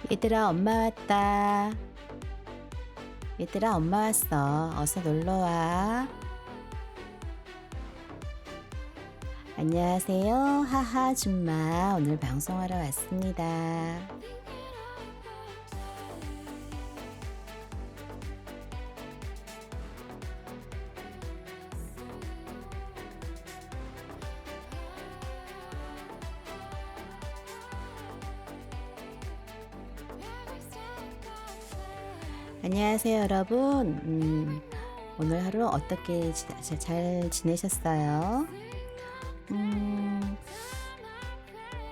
얘들아, 엄마 왔다. 얘들아, 엄마 왔어. 어서 놀러와. 안녕하세요. 하하 줌마. 오늘 방송하러 왔습니다. 안녕하세요, 여러분. 오늘 하루 어떻게 잘 지내셨어요?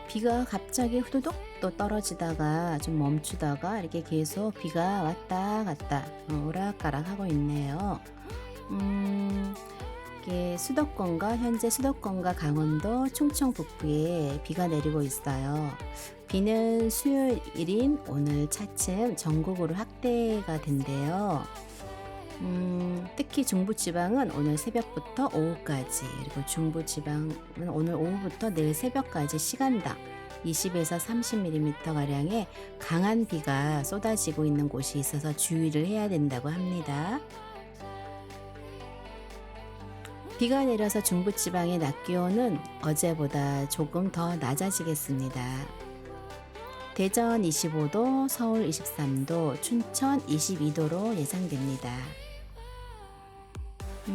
비가 갑자기 후두둑 또 떨어지다가 좀 멈추다가 이렇게 계속 비가 왔다 갔다 오락가락 하고 있네요. 이게 현재 수도권과 강원도 충청 북부에 비가 내리고 있어요. 비는 수요일인 오늘 차츰 전국으로 확대가 된대요. 특히 중부지방은 오늘 새벽부터 오후까지, 그리고 중부지방은 오늘 오후부터 내일 새벽까지 시간당 20에서 30mm가량의 강한 비가 쏟아지고 있는 곳이 있어서 주의를 해야 된다고 합니다. 비가 내려서 중부지방의 낮 기온은 어제보다 조금 더 낮아지겠습니다. 대전 25도, 서울 23도, 춘천 22도로 예상됩니다.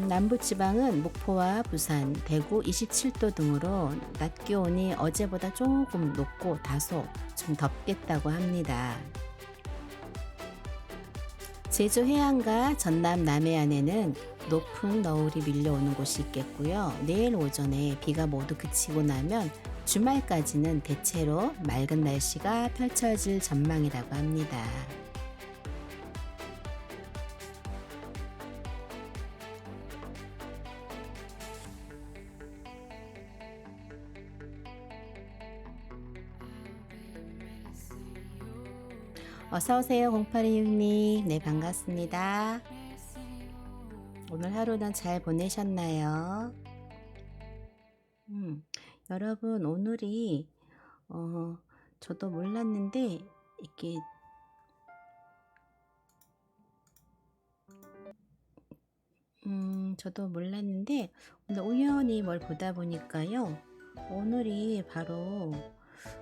남부지방은 목포와 부산, 대구 27도 등으로 낮 기온이 어제보다 조금 높고 다소 좀 덥겠다고 합니다. 제주 해안과 전남 남해안에는 높은 너울이 밀려오는 곳이 있겠고요. 내일 오전에 비가 모두 그치고 나면 주말까지는 대체로 맑은 날씨가 펼쳐질 전망이라고 합니다. 어서오세요, 0826님. 네, 반갑습니다. 오늘 하루는 잘 보내셨나요? 여러분, 오늘이, 저도 몰랐는데, 이렇게, 오늘 우연히 뭘 보다 보니까요, 오늘이 바로,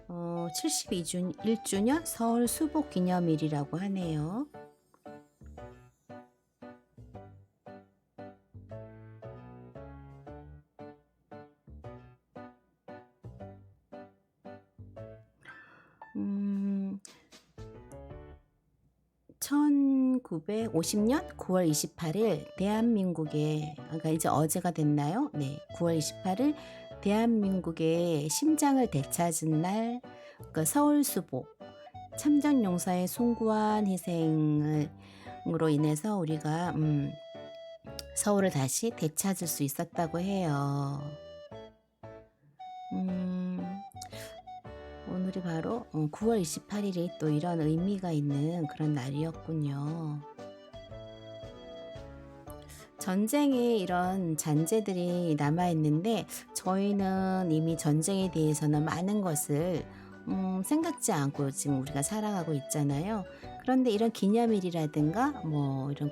71주년 서울 수복 기념일이라고 하네요. 음, 1950년 9월 28일 그러니까 이제 어제가 됐나요? 네, 9월 28일 대한민국의 심장을 되찾은 날, 그러니까 서울 수복 참전용사의 숭고한 희생으로 인해서 우리가 서울을 다시 되찾을 수 있었다고 해요. 오늘이 바로 9월 28일이 또 이런 의미가 있는 그런 날이었군요. 전쟁에 이런 잔재들이 남아있는데 저희는 이미 전쟁에 대해서는 많은 것을 생각지 않고 지금 우리가 살아가고 있잖아요. 그런데 이런 기념일이라든가 뭐 이런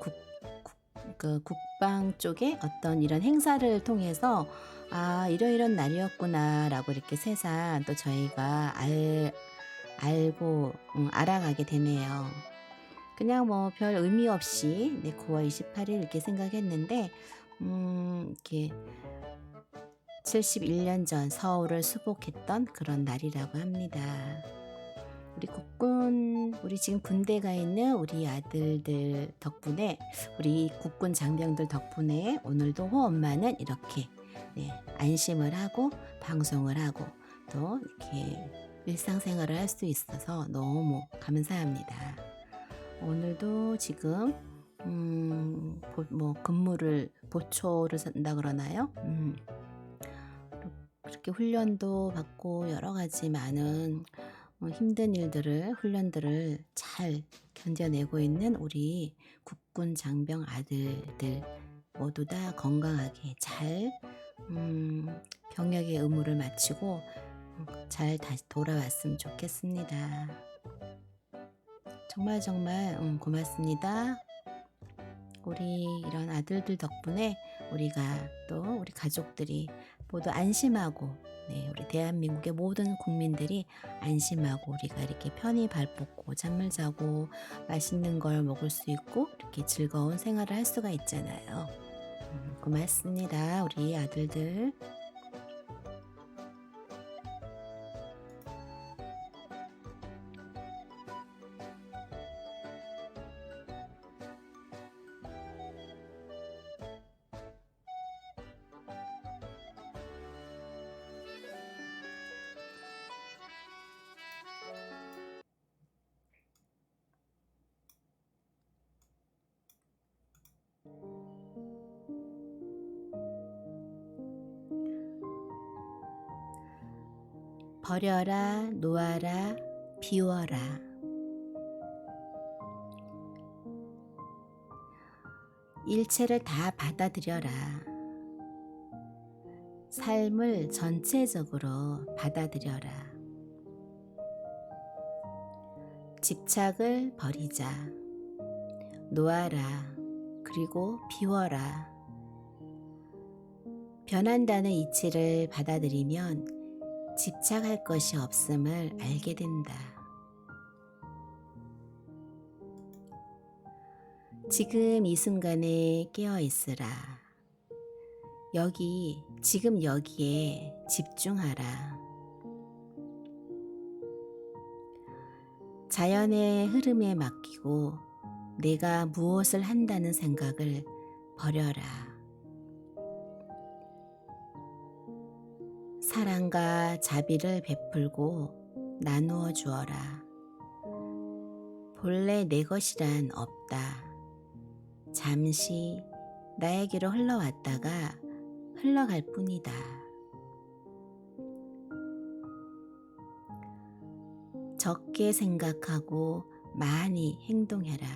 그 국방 쪽에 어떤 이런 행사를 통해서 이런 날이었구나 라고 이렇게 새삼 또 저희가 알고 알아가게 되네요. 그냥 뭐 별 의미 없이 9월 28일 이렇게 생각했는데 이렇게 71년 전 서울을 수복했던 그런 날이라고 합니다. 우리 지금 군대 가 있는 우리 아들들 덕분에, 우리 국군 장병들 덕분에 오늘도 엄마는 이렇게 안심을 하고 방송을 하고 또 이렇게 일상생활을 할 수 있어서 너무 감사합니다. 오늘도 지금 근무를 보초를 쓴다 그러나요? 그렇게 훈련도 받고 여러 가지 많은 힘든 훈련들을 잘 견뎌내고 있는 우리 국군 장병 아들들 모두 다 건강하게 잘 병역의 의무를 마치고 잘 다시 돌아왔으면 좋겠습니다. 정말 정말 고맙습니다. 우리 이런 아들들 덕분에 우리가 또 우리 가족들이 모두 안심하고, 네, 우리 대한민국의 모든 국민들이 안심하고 우리가 이렇게 편히 발 뻗고 잠을 자고 맛있는 걸 먹을 수 있고 이렇게 즐거운 생활을 할 수가 있잖아요. 고맙습니다, 우리 아들들. 버려라, 놓아라, 비워라. 일체를 다 받아들여라. 삶을 전체적으로 받아들여라. 집착을 버리자. 놓아라. 그리고 비워라. 변한다는 이치를 받아들이면 집착할 것이 없음을 알게 된다. 지금 이 순간에 깨어 있으라. 지금 여기에 집중하라. 자연의 흐름에 맡기고 내가 무엇을 한다는 생각을 버려라. 사랑과 자비를 베풀고 나누어 주어라. 본래 내 것이란 없다. 잠시 나에게로 흘러왔다가 흘러갈 뿐이다. 적게 생각하고 많이 행동해라.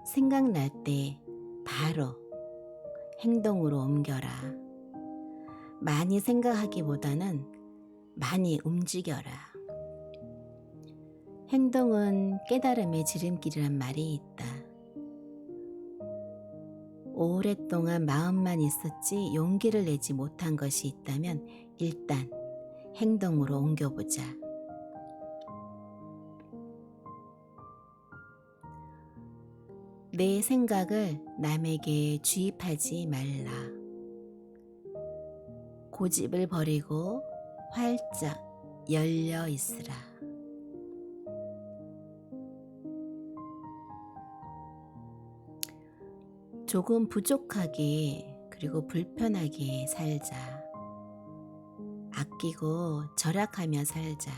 생각날 때 바로 행동으로 옮겨라. 많이 생각하기보다는 많이 움직여라. 행동은 깨달음의 지름길이란 말이 있다. 오랫동안 마음만 있었지 용기를 내지 못한 것이 있다면 일단 행동으로 옮겨보자. 내 생각을 남에게 주입하지 말라. 고집을 버리고 활짝 열려 있으라. 조금 부족하게 그리고 불편하게 살자. 아끼고 절약하며 살자.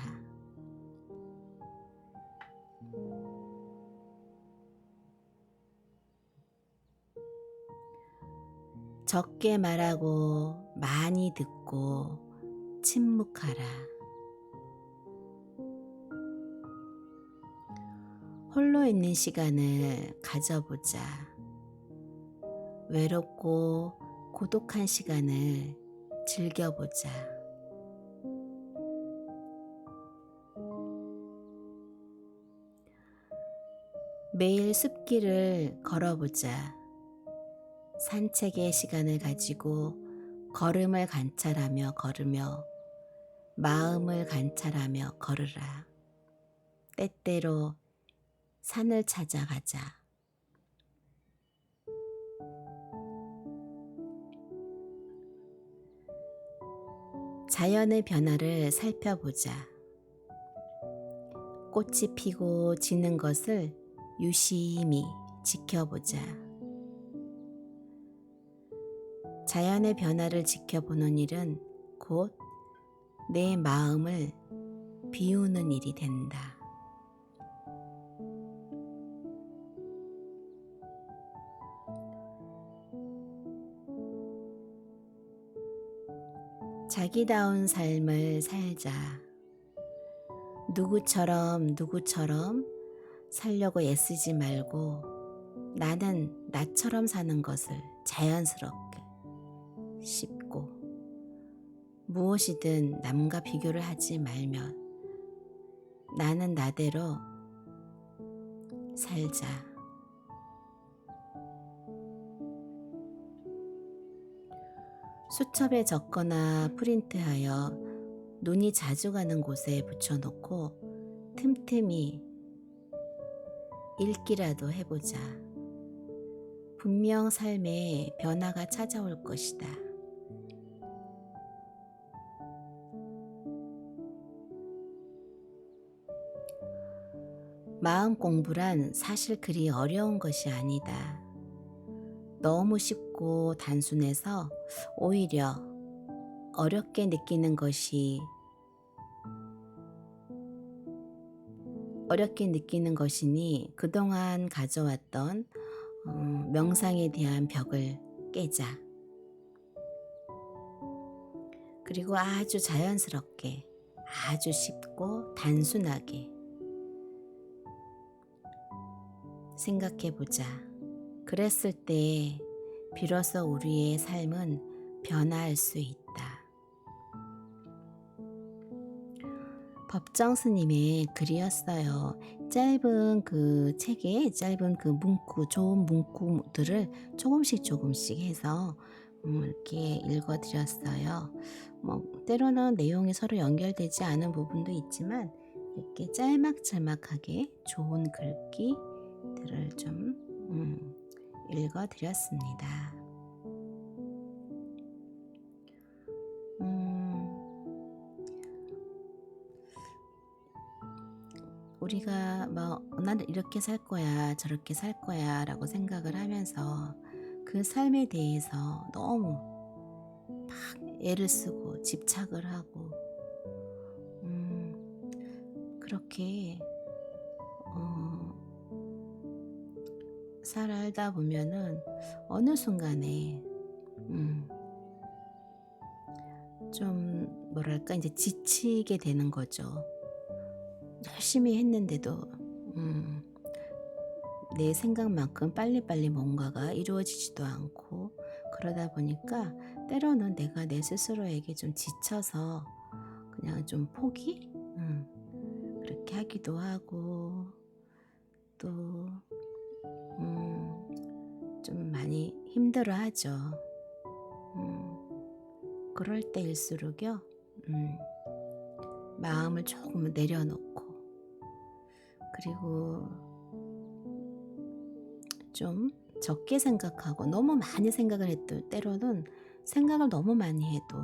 적게 말하고 많이 듣고 침묵하라. 홀로 있는 시간을 가져보자. 외롭고 고독한 시간을 즐겨보자. 매일 숲길을 걸어보자. 산책의 시간을 가지고 걸음을 관찰하며 걸으며 마음을 관찰하며 걸으라. 때때로 산을 찾아가자. 자연의 변화를 살펴보자. 꽃이 피고 지는 것을 유심히 지켜보자. 자연의 변화를 지켜보는 일은 곧 내 마음을 비우는 일이 된다. 자기다운 삶을 살자. 누구처럼 살려고 애쓰지 말고 나는 나처럼 사는 것을 자연스럽게 쉽고 무엇이든 남과 비교를 하지 말며 나는 나대로 살자. 수첩에 적거나 프린트하여 눈이 자주 가는 곳에 붙여놓고 틈틈이 읽기라도 해보자. 분명 삶에 변화가 찾아올 것이다. 마음 공부란 사실 그리 어려운 것이 아니다. 너무 쉽고 단순해서 오히려 어렵게 느끼는 것이니 그동안 가져왔던 명상에 대한 벽을 깨자. 그리고 아주 자연스럽게, 아주 쉽고 단순하게 생각해보자. 그랬을 때 비로소 우리의 삶은 변화할 수 있다. 법정 스님의 글이었어요. 짧은 그 책에 짧은 그 문구, 좋은 문구들을 조금씩 해서 이렇게 읽어드렸어요. 때로는 내용이 서로 연결되지 않은 부분도 있지만 이렇게 짤막짤막하게 좋은 글귀들을 좀 읽어드렸습니다. 우리가 나는 이렇게 살 거야, 저렇게 살 거야 라고 생각을 하면서 그 삶에 대해서 너무 막 애를 쓰고 집착을 하고 그렇게 살다 보면은 어느 순간에 좀 뭐랄까 이제 지치게 되는 거죠. 열심히 했는데도 내 생각만큼 빨리빨리 뭔가가 이루어지지도 않고 그러다 보니까 때로는 내가 내 스스로에게 좀 지쳐서 그냥 좀 포기? 그렇게 하기도 하고 또 좀 많이 힘들어 하죠. 그럴 때일수록요 마음을 조금 내려놓고 그리고 좀 적게 생각하고 너무 많이 생각을 해도 때로는 생각을 너무 많이 해도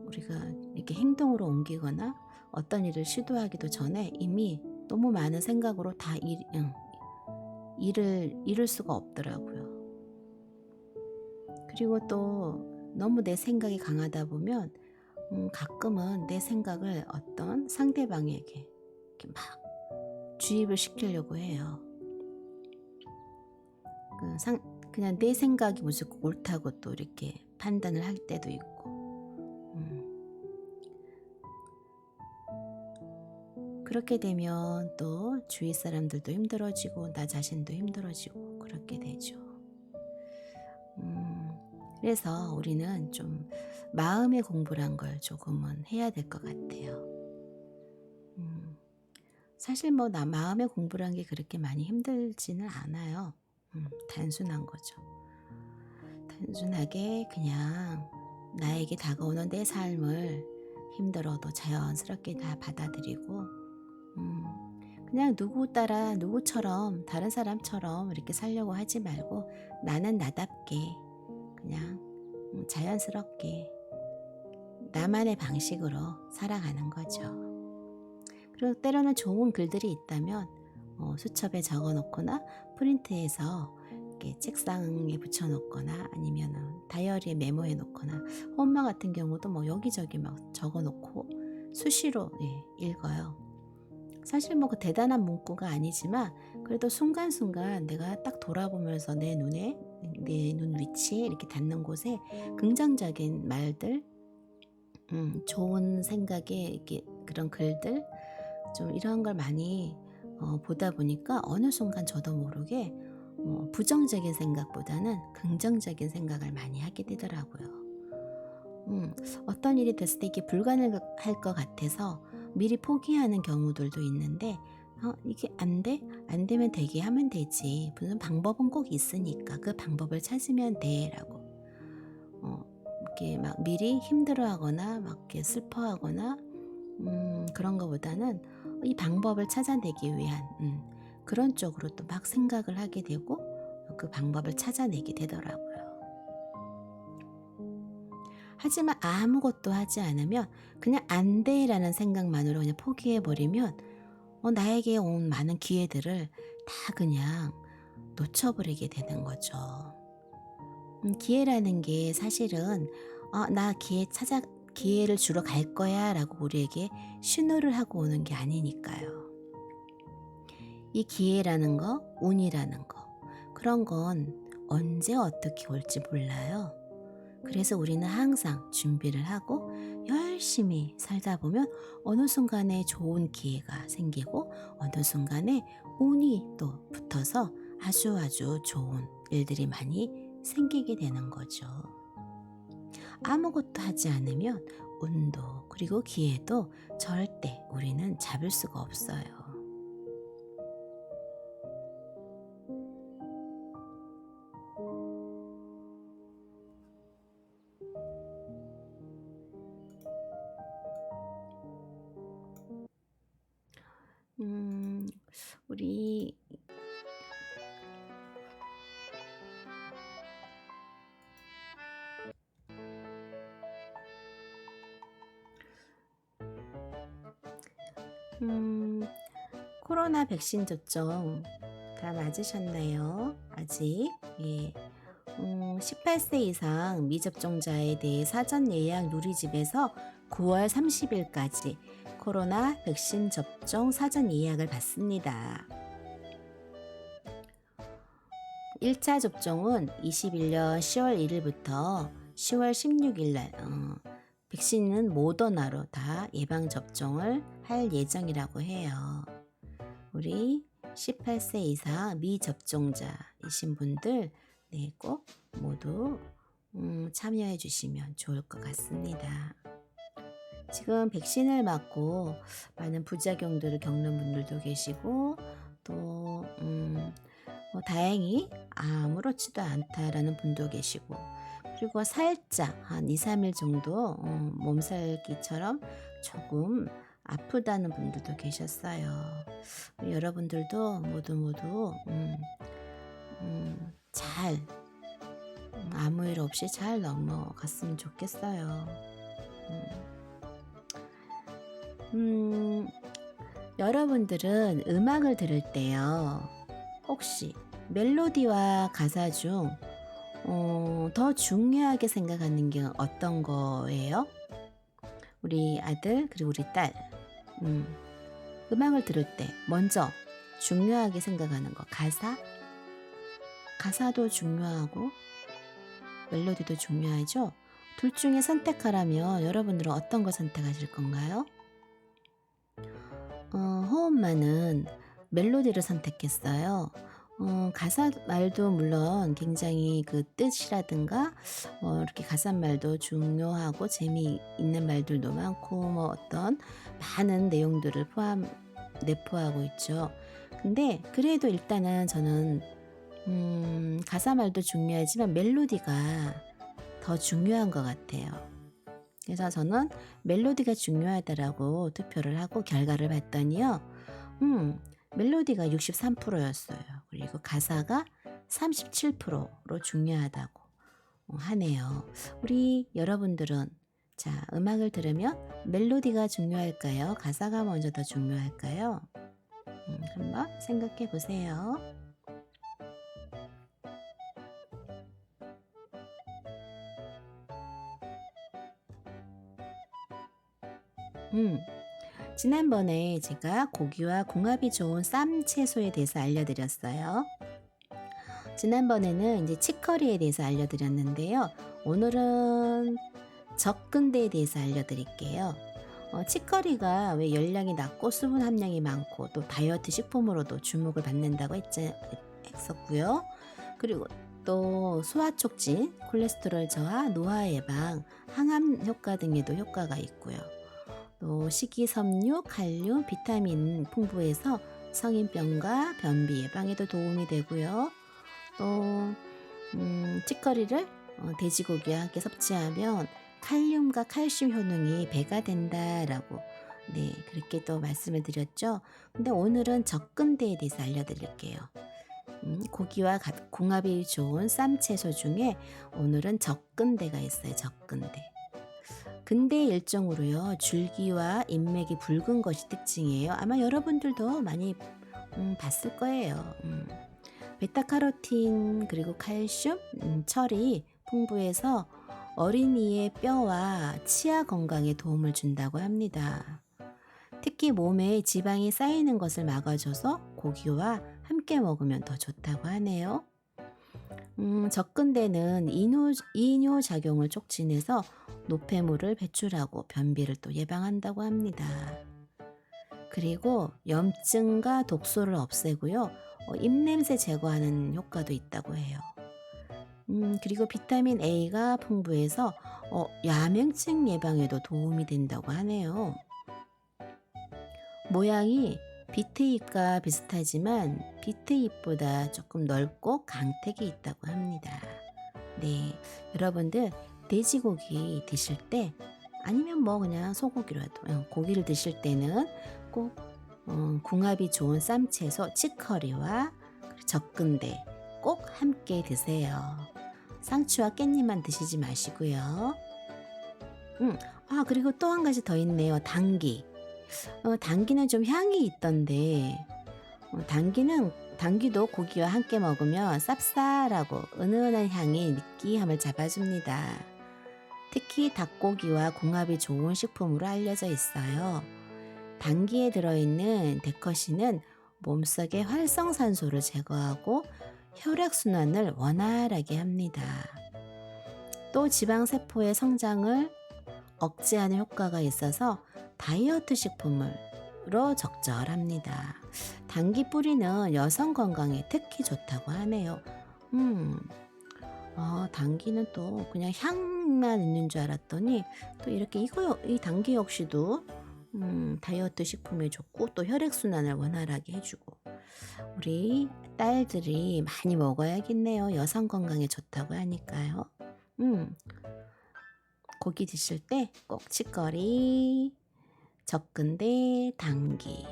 우리가 이렇게 행동으로 옮기거나 어떤 일을 시도하기도 전에 이미 너무 많은 생각으로 다 일을 이룰 수가 없더라고요. 그리고 또 너무 내 생각이 강하다 보면 가끔은 내 생각을 어떤 상대방에게 이렇게 막 주입을 시키려고 해요. 그냥 내 생각이 무조건 옳다고 또 이렇게 판단을 할 때도 있고 그렇게 되면 또 주위 사람들도 힘들어지고 나 자신도 힘들어지고 그렇게 되죠. 그래서 우리는 좀 마음의 공부란 걸 조금은 해야 될 것 같아요. 사실 나 마음의 공부란 게 그렇게 많이 힘들지는 않아요. 단순한 거죠. 단순하게 그냥 나에게 다가오는 내 삶을 힘들어도 자연스럽게 다 받아들이고 그냥 누구처럼 다른 사람처럼 이렇게 살려고 하지 말고 나는 나답게 그냥 자연스럽게 나만의 방식으로 살아가는 거죠. 그리고 때로는 좋은 글들이 있다면 수첩에 적어놓거나 프린트해서 이렇게 책상에 붙여놓거나 아니면 다이어리에 메모해 놓거나 엄마 같은 경우도 여기저기 막 적어놓고 수시로 읽어요. 사실 그 대단한 문구가 아니지만 그래도 순간순간 내가 딱 돌아보면서 내 눈 위치에 이렇게 닿는 곳에 긍정적인 말들, 좋은 생각의 이렇게 그런 글들 좀 이런 걸 많이 보다 보니까 어느 순간 저도 모르게 부정적인 생각보다는 긍정적인 생각을 많이 하게 되더라고요. 어떤 일이 됐을 때 이게 불가능할 것 같아서 미리 포기하는 경우들도 있는데 이게 안 돼? 안 되면 되게 하면 되지. 무슨 방법은 꼭 있으니까 그 방법을 찾으면 돼. 라고. 이렇게 막 미리 힘들어하거나 막 이렇게 슬퍼하거나 그런 것보다는 이 방법을 찾아내기 위한 그런 쪽으로 또 막 생각을 하게 되고 그 방법을 찾아내게 되더라고요. 하지만 아무것도 하지 않으면 그냥 안 돼라는 생각만으로 그냥 포기해버리면 나에게 온 많은 기회들을 다 그냥 놓쳐버리게 되는 거죠. 기회라는 게 사실은 나 기회를 주러 갈 거야 라고 우리에게 신호를 하고 오는 게 아니니까요. 이 기회라는 거, 운이라는 거, 그런 건 언제 어떻게 올지 몰라요. 그래서 우리는 항상 준비를 하고 열심히 살다 보면 어느 순간에 좋은 기회가 생기고 어느 순간에 운이 또 붙어서 아주 좋은 일들이 많이 생기게 되는 거죠. 아무것도 하지 않으면 운도 그리고 기회도 절대 우리는 잡을 수가 없어요. 음, 우리 코로나 백신 접종 다 맞으셨나요? 아직? 예. 18세 이상 미접종자에 대해 사전 예약 누리집에서 9월 30일까지 코로나 백신 접종 사전 예약을 받습니다. 1차 접종은 21년 10월 1일부터 10월 16일 날 백신은 모더나로 다 예방 접종을 할 예정이라고 해요. 우리 18세 이상 미접종자이신 분들 꼭 모두 참여해 주시면 좋을 것 같습니다. 지금 백신을 맞고 많은 부작용들을 겪는 분들도 계시고 또 다행히 아무렇지도 않다라는 분도 계시고 그리고 살짝 한 2, 3일 정도 몸살기처럼 조금 아프다는 분들도 계셨어요. 여러분들도 모두 잘 아무 일 없이 잘 넘어갔으면 좋겠어요. 여러분들은 음악을 들을 때요, 혹시 멜로디와 가사 중 더 중요하게 생각하는 게 어떤 거예요? 우리 아들 그리고 우리 딸 음악을 들을 때 먼저 중요하게 생각하는 거 가사도 중요하고 멜로디도 중요하죠? 둘 중에 선택하라면 여러분들은 어떤 거 선택하실 건가요? 호흡만은 멜로디를 선택했어요. 가사 말도 물론 굉장히 그 뜻이라든가 이렇게 가사말도 중요하고 재미있는 말들도 많고 어떤 많은 내용들을 내포하고 있죠. 근데 그래도 일단은 저는 가사말도 중요하지만 멜로디가 더 중요한 것 같아요. 그래서 저는 멜로디가 중요하다라고 투표를 하고 결과를 봤더니요. 멜로디가 63%였어요. 그리고 가사가 37%로 중요하다고 하네요. 우리 여러분들은 음악을 들으면 멜로디가 중요할까요? 가사가 먼저 더 중요할까요? 한번 생각해 보세요. 지난번에 제가 고기와 궁합이 좋은 쌈 채소에 대해서 알려드렸어요. 지난번에는 이제 치커리에 대해서 알려드렸는데요. 오늘은 적근대에 대해서 알려드릴게요. 치커리가 왜 열량이 낮고 수분 함량이 많고 또 다이어트 식품으로도 주목을 받는다고 했었고요. 그리고 또 소화 촉진, 콜레스테롤 저하, 노화 예방, 항암 효과 등에도 효과가 있고요. 또 식이섬유, 칼륨, 비타민 풍부해서 성인병과 변비 예방에도 도움이 되고요. 또 치커리를 돼지고기와 함께 섭취하면 칼륨과 칼슘 효능이 배가 된다라고 그렇게 또 말씀을 드렸죠. 근데 오늘은 적근대에 대해서 알려드릴게요. 고기와 궁합이 좋은 쌈채소 중에 오늘은 적근대가 있어요. 적근대. 근대 일종으로요. 줄기와 잎맥이 붉은 것이 특징이에요. 아마 여러분들도 많이 봤을 거예요. 베타카로틴 그리고 칼슘, 철이 풍부해서 어린이의 뼈와 치아 건강에 도움을 준다고 합니다. 특히 몸에 지방이 쌓이는 것을 막아줘서 고기와 함께 먹으면 더 좋다고 하네요. 적근대는 이뇨 작용을 촉진해서 노폐물을 배출하고 변비를 또 예방한다고 합니다. 그리고 염증과 독소를 없애고요. 입냄새 제거하는 효과도 있다고 해요. 그리고 비타민 A가 풍부해서 야맹증 예방에도 도움이 된다고 하네요. 모양이 비트잎과 비슷하지만 비트잎보다 조금 넓고 강택이 있다고 합니다. 여러분들 돼지고기 드실 때 아니면 뭐 그냥 소고기라도 고기를 드실 때는 꼭 궁합이 좋은 쌈채소 치커리와 적근대 꼭 함께 드세요. 상추와 깻잎만 드시지 마시고요. 그리고 또 한 가지 더 있네요. 당귀. 당귀는 좀 향이 있던데 당귀도 고기와 함께 먹으면 쌉쌀하고 은은한 향이 느끼함을 잡아줍니다. 특히 닭고기와 궁합이 좋은 식품으로 알려져 있어요. 당귀에 들어있는 데커신은 몸속의 활성산소를 제거하고 혈액순환을 원활하게 합니다. 또 지방세포의 성장을 억제하는 효과가 있어서 다이어트 식품으로 적절합니다. 당귀 뿌리는 여성 건강에 특히 좋다고 하네요. 당귀는 또 그냥 향만 있는 줄 알았더니 또 이렇게 이 당귀 역시도 다이어트 식품에 좋고 또 혈액순환을 원활하게 해주고 우리 딸들이 많이 먹어야겠네요. 여성 건강에 좋다고 하니까요. 고기 드실 때 꼭 치거리, 적근대, 당귀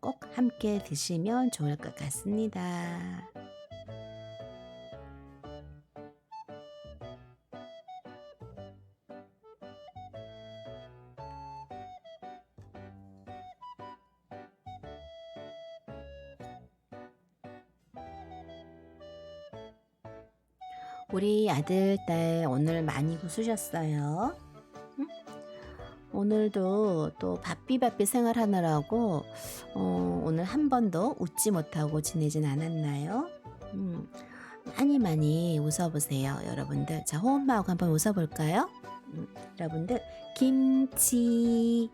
꼭 함께 드시면 좋을 것 같습니다. 우리 아들, 딸 오늘 많이 웃으셨어요? 응? 오늘도 또 바삐 생활하느라고 오늘 한 번도 웃지 못하고 지내진 않았나요? 많이 웃어보세요, 여러분들. 자, 호흡하고 한번 웃어볼까요? 여러분들 김치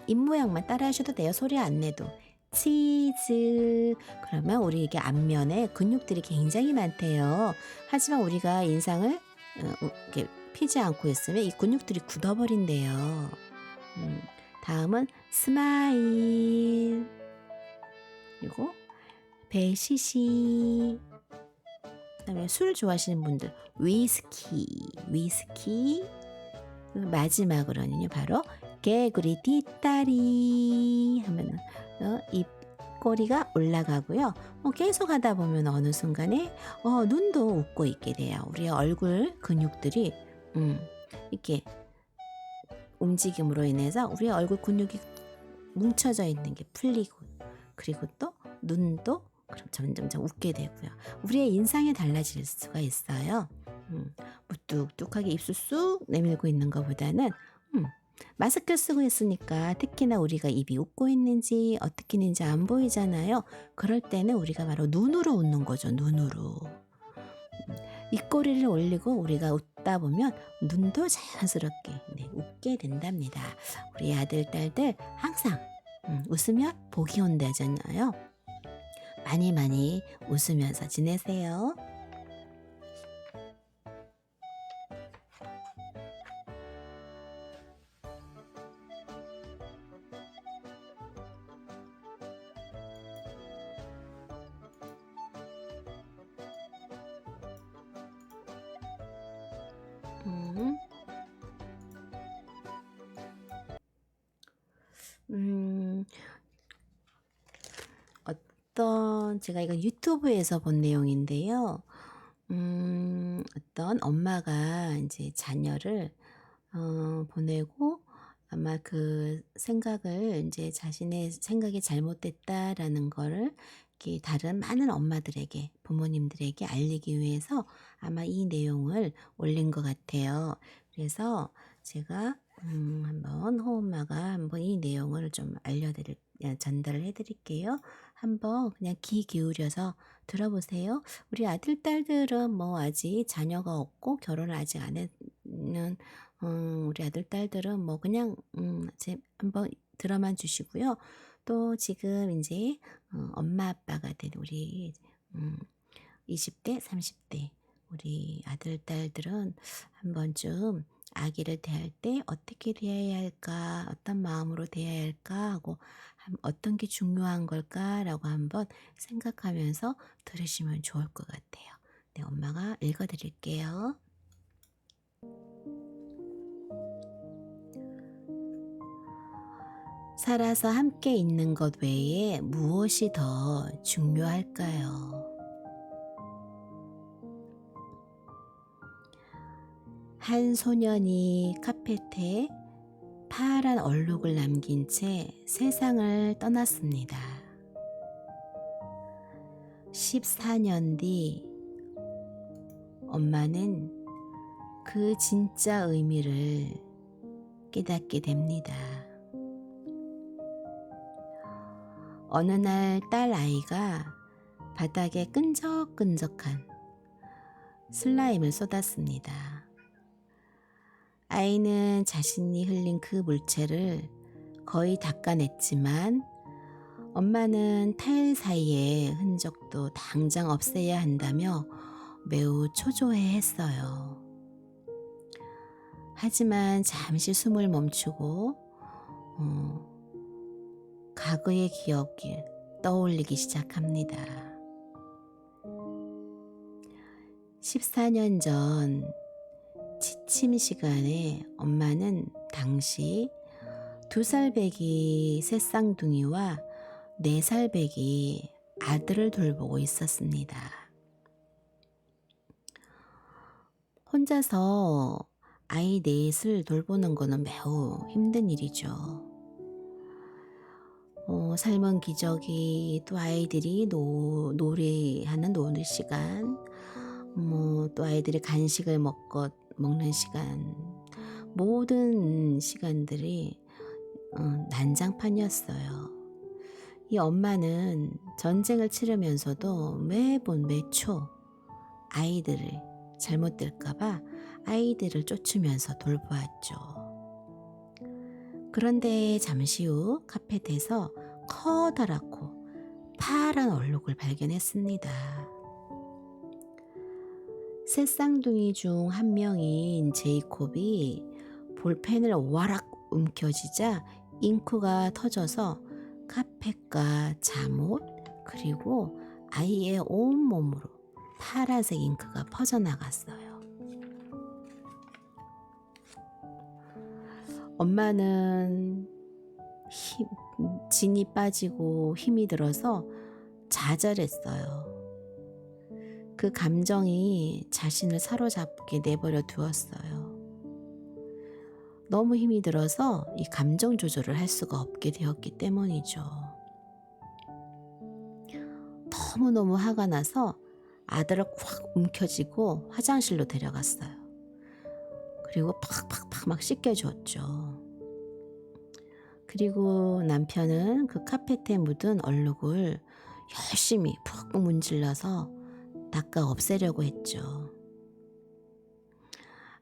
입 모양만 따라 하셔도 돼요. 소리 안 내도. 치즈. 그러면 우리 이게 앞면에 근육들이 굉장히 많대요. 하지만 우리가 인상을 이렇게 피지 않고 있으면 이 근육들이 굳어버린대요. 다음은 스마일. 그리고 배시시. 그다음에 술 좋아하시는 분들 위스키. 마지막으로는요 바로 개구리 뒷다리 하면 입꼬리가 올라가고요. 계속 하다 보면 어느 순간에 눈도 웃고 있게 돼요. 우리의 얼굴 근육들이 이렇게 움직임으로 인해서 우리의 얼굴 근육이 뭉쳐져 있는 게 풀리고 그리고 또 눈도 그럼 점점 웃게 되고요. 우리의 인상이 달라질 수가 있어요. 무뚝뚝하게 입술 쑥 내밀고 있는 것보다는 마스크 쓰고 있으니까 특히나 우리가 입이 웃고 있는지 어떻게 있는지 안 보이잖아요. 그럴 때는 우리가 바로 눈으로 웃는 거죠. 눈으로. 입꼬리를 올리고 우리가 웃다 보면 눈도 자연스럽게 웃게 된답니다. 우리 아들, 딸들 항상 웃으면 복이 온다잖아요. 많이 웃으면서 지내세요. 제가 이건 유튜브에서 본 내용인데요. 어떤 엄마가 이제 자녀를 보내고 아마 그 생각을 이제 자신의 생각이 잘못됐다라는 거를 이렇게 다른 많은 엄마들에게, 부모님들에게 알리기 위해서 아마 이 내용을 올린 것 같아요. 그래서 제가 한번 호엄마가 한번 이 내용을 좀 전달을 해드릴게요. 한번 그냥 귀 기울여서 들어보세요. 우리 아들, 딸들은 뭐 아직 자녀가 없고 결혼을 아직 안 했는 우리 아들, 딸들은 뭐 그냥 한번 들어만 주시고요. 또 지금 이제 엄마, 아빠가 된 우리 20대, 30대 우리 아들, 딸들은 한 번쯤 아기를 대할 때 어떻게 대해야 할까, 어떤 마음으로 대해야 할까 하고 어떤 게 중요한 걸까라고 한번 생각하면서 들으시면 좋을 것 같아요. 네, 엄마가 읽어드릴게요. 살아서 함께 있는 것 외에 무엇이 더 중요할까요? 한 소년이 카펫에 파란 얼룩을 남긴 채 세상을 떠났습니다. 14년 뒤 엄마는 그 진짜 의미를 깨닫게 됩니다. 어느 날 딸 아이가 바닥에 끈적끈적한 슬라임을 쏟았습니다. 아이는 자신이 흘린 그 물체를 거의 닦아냈지만 엄마는 타일 사이의 흔적도 당장 없애야 한다며 매우 초조해했어요. 하지만 잠시 숨을 멈추고 과거의 기억을 떠올리기 시작합니다. 14년 전 취침 시간에 엄마는 당시 2살 배기 새쌍둥이와 4살 배기 아들을 돌보고 있었습니다. 혼자서 아이 넷을 돌보는 것은 매우 힘든 일이죠. 삶은 기저귀, 또 아이들이 놀이하는 노는 시간, 또 아이들이 간식을 먹는 시간, 모든 시간들이 난장판이었어요. 이 엄마는 전쟁을 치르면서도 매초 아이들을 잘못될까봐 아이들을 쫓으면서 돌보았죠. 그런데 잠시 후 카펫에서 커다랗고 파란 얼룩을 발견했습니다. 새 쌍둥이 중 한 명인 제이콥이 볼펜을 와락 움켜쥐자 잉크가 터져서 카펫과 잠옷 그리고 아이의 온몸으로 파란색 잉크가 퍼져나갔어요. 엄마는 진이 빠지고 힘이 들어서 좌절했어요. 그 감정이 자신을 사로잡게 내버려 두었어요. 너무 힘이 들어서 이 감정 조절을 할 수가 없게 되었기 때문이죠. 너무너무 화가 나서 아들을 꽉 움켜쥐고 화장실로 데려갔어요. 그리고 팍팍팍 막 씻겨주었죠. 그리고 남편은 그 카펫에 묻은 얼룩을 열심히 푹 문질러서 닦아 없애려고 했죠.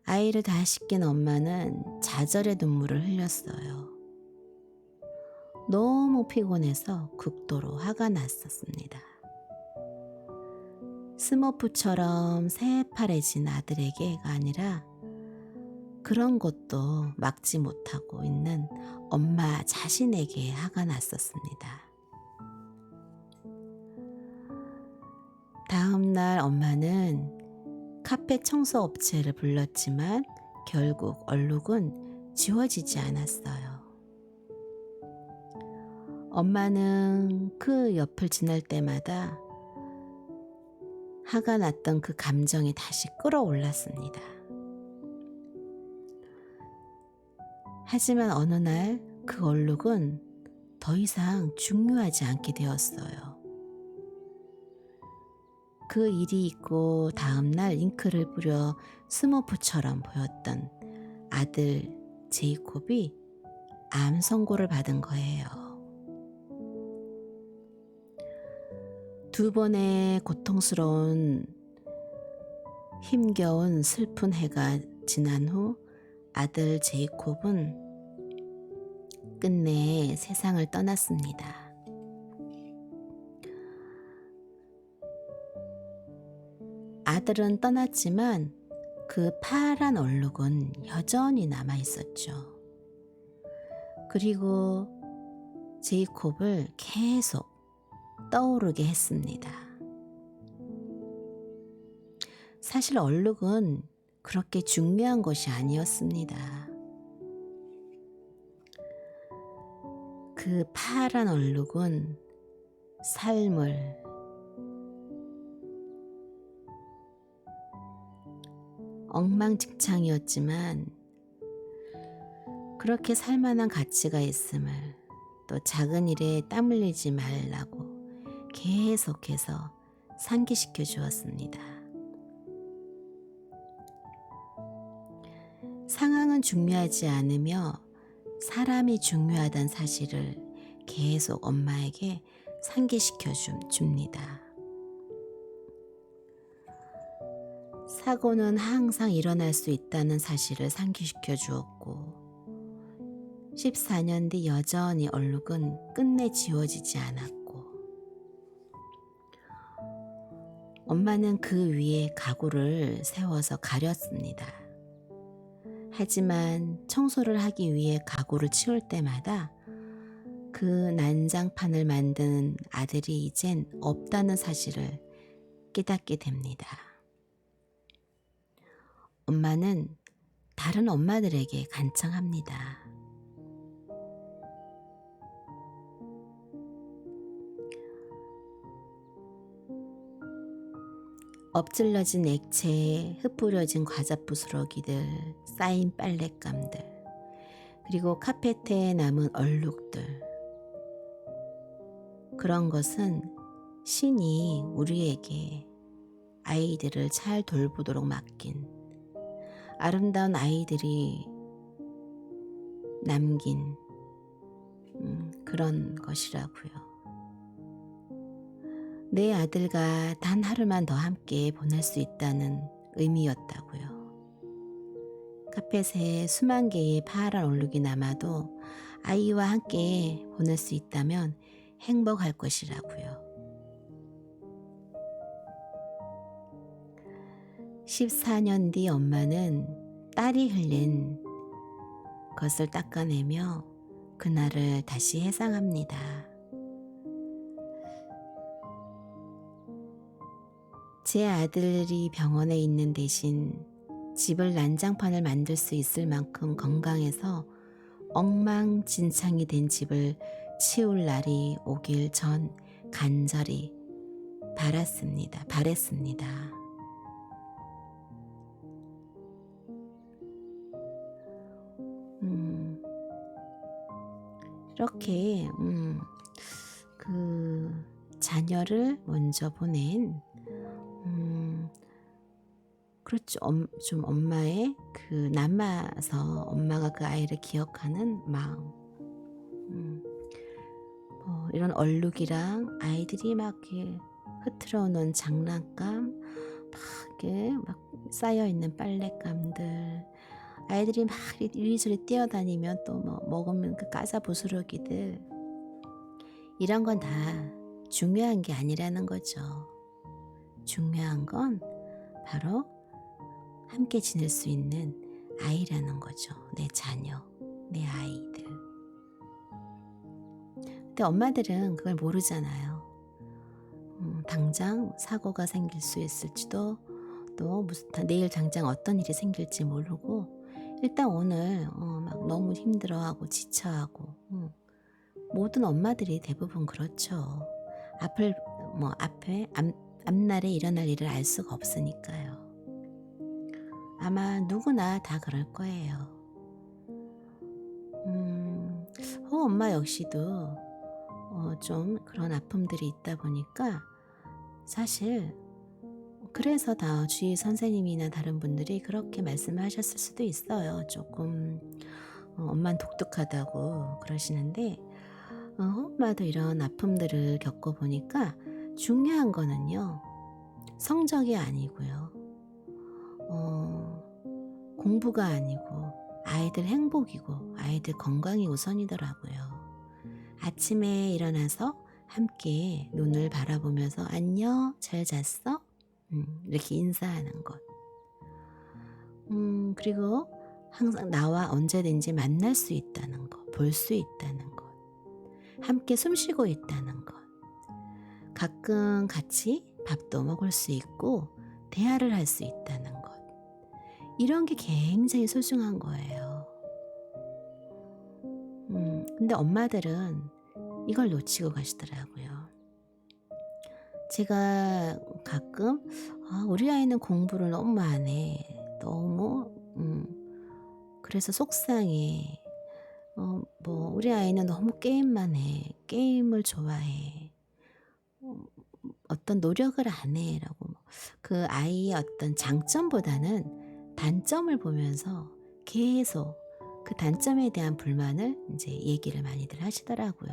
아이를 다 씻긴 엄마는 좌절의 눈물을 흘렸어요. 너무 피곤해서 극도로 화가 났었습니다. 스머프처럼 새파래진 아들에게가 아니라 그런 것도 막지 못하고 있는 엄마 자신에게 화가 났었습니다. 다음 날 엄마는 카펫 청소 업체를 불렀지만 결국 얼룩은 지워지지 않았어요. 엄마는 그 옆을 지날 때마다 화가 났던 그 감정이 다시 끌어올랐습니다. 하지만 어느 날 그 얼룩은 더 이상 중요하지 않게 되었어요. 그 일이 있고 다음 날 잉크를 뿌려 스머프처럼 보였던 아들 제이콥이 암 선고를 받은 거예요. 2번의 고통스러운 힘겨운 슬픈 해가 지난 후 아들 제이콥은 끝내 세상을 떠났습니다. 아들은 떠났지만 그 파란 얼룩은 여전히 남아 있었죠. 그리고 제이콥을 계속 떠오르게 했습니다. 사실 얼룩은 그렇게 중요한 것이 아니었습니다. 그 파란 얼룩은 삶을 엉망진창이었지만 그렇게 살만한 가치가 있음을, 또 작은 일에 땀 흘리지 말라고 계속해서 상기시켜 주었습니다. 상황은 중요하지 않으며 사람이 중요하다는 사실을 계속 엄마에게 상기시켜 줍니다. 사고는 항상 일어날 수 있다는 사실을 상기시켜 주었고 14년 뒤 여전히 얼룩은 끝내 지워지지 않았고 엄마는 그 위에 가구를 세워서 가렸습니다. 하지만 청소를 하기 위해 가구를 치울 때마다 그 난장판을 만드는 아들이 이젠 없다는 사실을 깨닫게 됩니다. 엄마는 다른 엄마들에게 간청합니다. 엎질러진 액체에 흩뿌려진 과자 부스러기들, 쌓인 빨랫감들, 그리고 카페트에 남은 얼룩들. 그런 것은 신이 우리에게 아이들을 잘 돌보도록 맡긴 아름다운 아이들이 남긴 그런 것이라고요. 내 아들과 단 하루만 더 함께 보낼 수 있다는 의미였다고요. 카펫에 수만 개의 파란 얼룩이 남아도 아이와 함께 보낼 수 있다면 행복할 것이라고요. 14년 뒤 엄마는 딸이 흘린 것을 닦아내며 그날을 다시 회상합니다. 제 아들이 병원에 있는 대신 집을 난장판을 만들 수 있을 만큼 건강해서 엉망진창이 된 집을 치울 날이 오길 전 간절히 바랬습니다. 이렇게 그 자녀를 먼저 보낸 그렇죠. 좀 엄마의 그 남아서 엄마가 그 아이를 기억하는 마음. 이런 얼룩이랑 아이들이 막 이렇게 흐트러 놓은 장난감, 막 이렇게 막 쌓여 있는 빨랫감들, 아이들이 막 이리저리 뛰어다니면 또 뭐 먹으면 그 까사 부스러기들, 이런 건 다 중요한 게 아니라는 거죠. 중요한 건 바로 함께 지낼 수 있는 아이라는 거죠. 내 자녀, 내 아이들. 근데 엄마들은 그걸 모르잖아요. 당장 사고가 생길 수 있을지도, 또 내일 당장 어떤 일이 생길지 모르고 일단 오늘 막 너무 힘들어하고 지쳐하고 모든 엄마들이 대부분 그렇죠. 앞을 뭐 앞에 앞날에 일어날 일을 알 수가 없으니까요. 아마 누구나 다 그럴 거예요. 엄마 역시도 좀 그런 아픔들이 있다 보니까 사실 그래서 다 주위 선생님이나 다른 분들이 그렇게 말씀을 하셨을 수도 있어요. 조금 엄만 독특하다고 그러시는데 엄마도 이런 아픔들을 겪어보니까 중요한 거는요. 성적이 아니고요. 공부가 아니고 아이들 행복이고 아이들 건강이 우선이더라고요. 아침에 일어나서 함께 눈을 바라보면서 안녕, 잘 잤어? 이렇게 인사하는 것. 그리고 항상 나와 언제든지 만날 수 있다는 것, 볼 수 있다는 것, 함께 숨 쉬고 있다는 것, 가끔 같이 밥도 먹을 수 있고 대화를 할 수 있다는 것. 이런 게 굉장히 소중한 거예요. 근데 엄마들은 이걸 놓치고 가시더라고요. 제가 가끔 우리 아이는 공부를 너무 안 해. 너무 그래서 속상해. 뭐 우리 아이는 너무 게임만 해. 게임을 좋아해. 어떤 노력을 안 해라고 그 아이의 어떤 장점보다는 단점을 보면서 계속 그 단점에 대한 불만을 이제 얘기를 많이들 하시더라고요.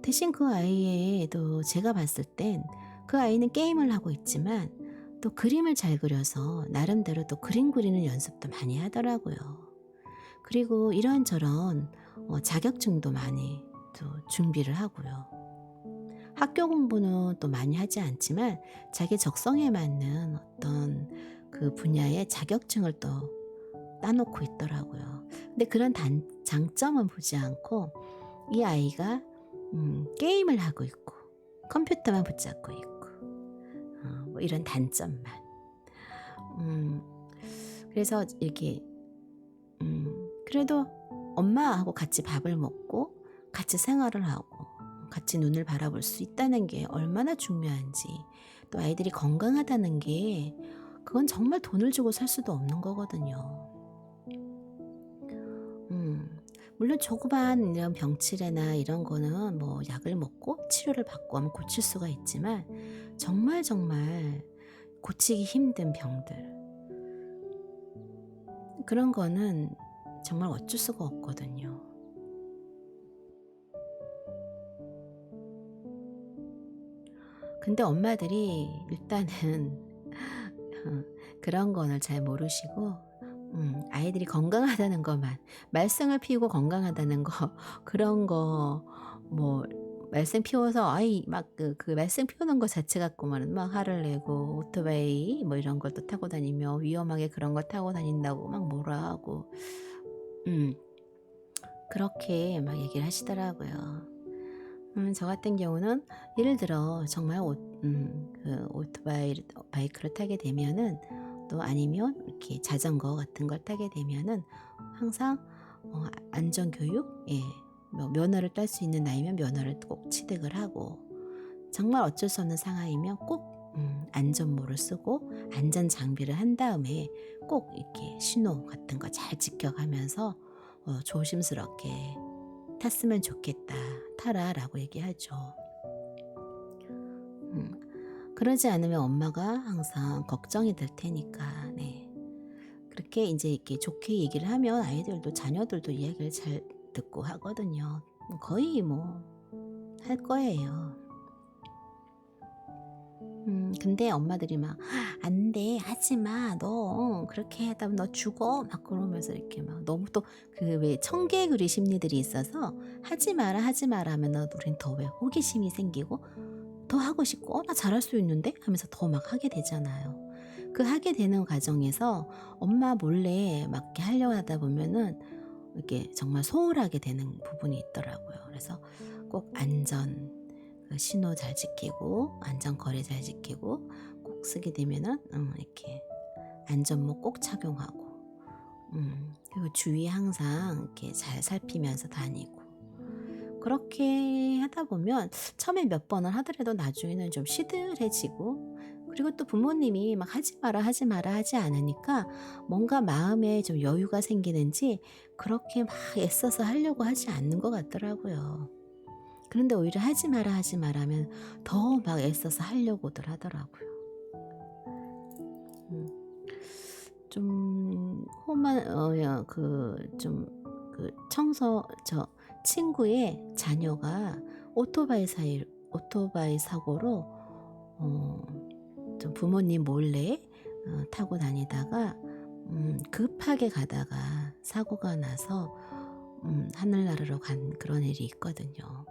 대신 그 아이에도 제가 봤을 땐 그 아이는 게임을 하고 있지만 또 그림을 잘 그려서 나름대로 또 그림 그리는 연습도 많이 하더라고요. 그리고 이런저런 자격증도 많이 또 준비를 하고요. 학교 공부는 또 많이 하지 않지만 자기 적성에 맞는 어떤 그 분야의 자격증을 또 따놓고 있더라고요. 근데 그런 장점은 보지 않고 이 아이가 게임을 하고 있고 컴퓨터만 붙잡고 있고 뭐 이런 단점만. 그래서 이렇게 그래도 엄마하고 같이 밥을 먹고 같이 생활을 하고 같이 눈을 바라볼 수 있다는 게 얼마나 중요한지, 또 아이들이 건강하다는 게 그건 정말 돈을 주고 살 수도 없는 거거든요. 물론 조그만 이런 병치레나 이런 거는 뭐 약을 먹고 치료를 받고 하면 고칠 수가 있지만 정말 고치기 힘든 병들, 그런 거는 정말 어쩔 수가 없거든요. 근데 엄마들이 일단은 그런 거는 잘 모르시고 아이들이 건강하다는 것만, 말썽을 피우고 건강하다는 거 그런 거 뭐 말썽 피워서 아이 막 그 말썽 피우는 거 자체 갖고만 막 화를 내고 오토바이 뭐 이런 걸 또 타고 다니며 위험하게 그런 거 타고 다닌다고 막 뭐라 하고 음 그렇게 막 얘기를 하시더라고요. 저 같은 경우는 예를 들어 정말 그 바이크를 타게 되면은, 또 아니면 이렇게 자전거 같은 걸 타게 되면은 항상 안전 교육, 뭐 면허를 딸 수 있는 나이면 면허를 꼭 취득을 하고, 정말 어쩔 수 없는 상황이면 꼭 안전모를 쓰고 안전 장비를 한 다음에 꼭 이렇게 신호 같은 거 잘 지켜가면서 조심스럽게 탔으면 좋겠다, 타라라고 얘기하죠. 그러지 않으면 엄마가 항상 걱정이 될 테니까, 네. 그렇게 이제 이렇게 좋게 얘기를 하면 아이들도, 자녀들도 이야기를 잘 듣고 하거든요. 거의 뭐 할 거예요. 근데 엄마들이 막 안 돼, 하지 마, 너 그렇게 하다 너 죽어 막 그러면서 이렇게 막 너무 또 그 왜 청개구리 심리들이 있어서 하지 마라 하지 마라 하면 우린 더 왜 호기심이 생기고 더 하고 싶고 나 잘할 수 있는데 하면서 더 막 하게 되잖아요. 그 하게 되는 과정에서 엄마 몰래 막 이렇게 하려고 하다 보면은 이렇게 정말 소홀하게 되는 부분이 있더라고요. 그래서 꼭 안전 그 신호 잘 지키고 안전거리 잘 지키고 꼭 쓰게 되면은 이렇게 안전모 꼭 착용하고 그리고 주위 항상 이렇게 잘 살피면서 다니고 그렇게 하다 보면 처음에 몇 번을 하더라도 나중에는 좀 시들해지고, 그리고 또 부모님이 막 하지 마라 하지 마라 하지 않으니까 뭔가 마음에 좀 여유가 생기는지 그렇게 막 애써서 하려고 하지 않는 것 같더라고요. 그런데 오히려 하지 마라 하면 더 막 애써서 하려고들 하더라고요. 음. 좀 험한 청소 저 친구의 자녀가 오토바이 사고로 좀 부모님 몰래 타고 다니다가 급하게 가다가 사고가 나서 하늘나라로 간 그런 일이 있거든요.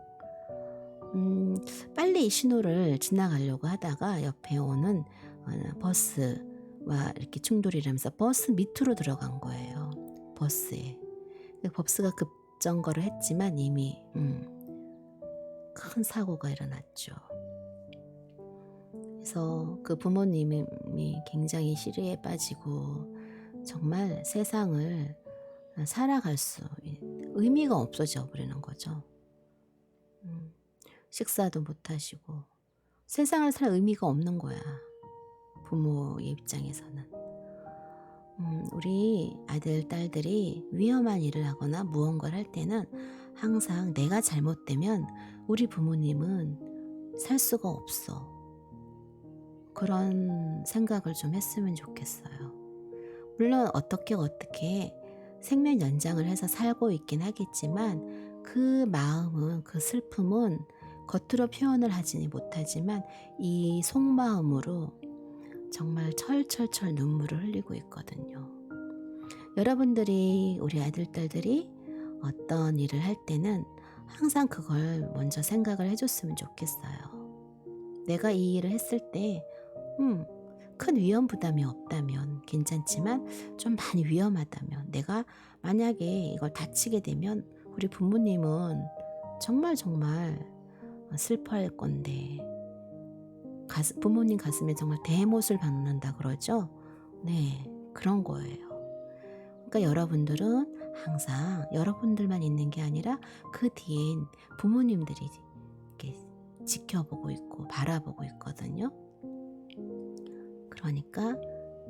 빨리 이 신호를 지나가려고 하다가 옆에 오는 버스와 이렇게 충돌이 일어나면서 버스 밑으로 들어간 거예요. 버스에. 버스가 급정거를 했지만 이미 큰 사고가 일어났죠. 그래서 그 부모님이 굉장히 시리에 빠지고 정말 세상을 살아갈 수 의미가 없어져 버리는 거죠. 식사도 못 하시고 세상을 살 의미가 없는 거야. 부모의 입장에서는. 우리 아들, 딸들이 위험한 일을 하거나 무언가를 할 때는 항상 내가 잘못되면 우리 부모님은 살 수가 없어. 그런 생각을 좀 했으면 좋겠어요. 물론 어떻게 생명 연장을 해서 살고 있긴 하겠지만 그 마음은, 그 슬픔은 겉으로 표현을 하지는 못하지만 이 속마음으로 정말 철철철 눈물을 흘리고 있거든요. 여러분들이, 우리 아들, 딸들이 어떤 일을 할 때는 항상 그걸 먼저 생각을 해줬으면 좋겠어요. 내가 이 일을 했을 때 큰 위험 부담이 없다면 괜찮지만 좀 많이 위험하다면, 내가 만약에 이걸 다치게 되면 우리 부모님은 정말 슬퍼할 건데, 부모님 가슴에 정말 대못을 박는다 그러죠? 네, 그런 거예요. 그러니까 여러분들은 항상 여러분들만 있는 게 아니라 그 뒤엔 부모님들이 이렇게 지켜보고 있고 바라보고 있거든요. 그러니까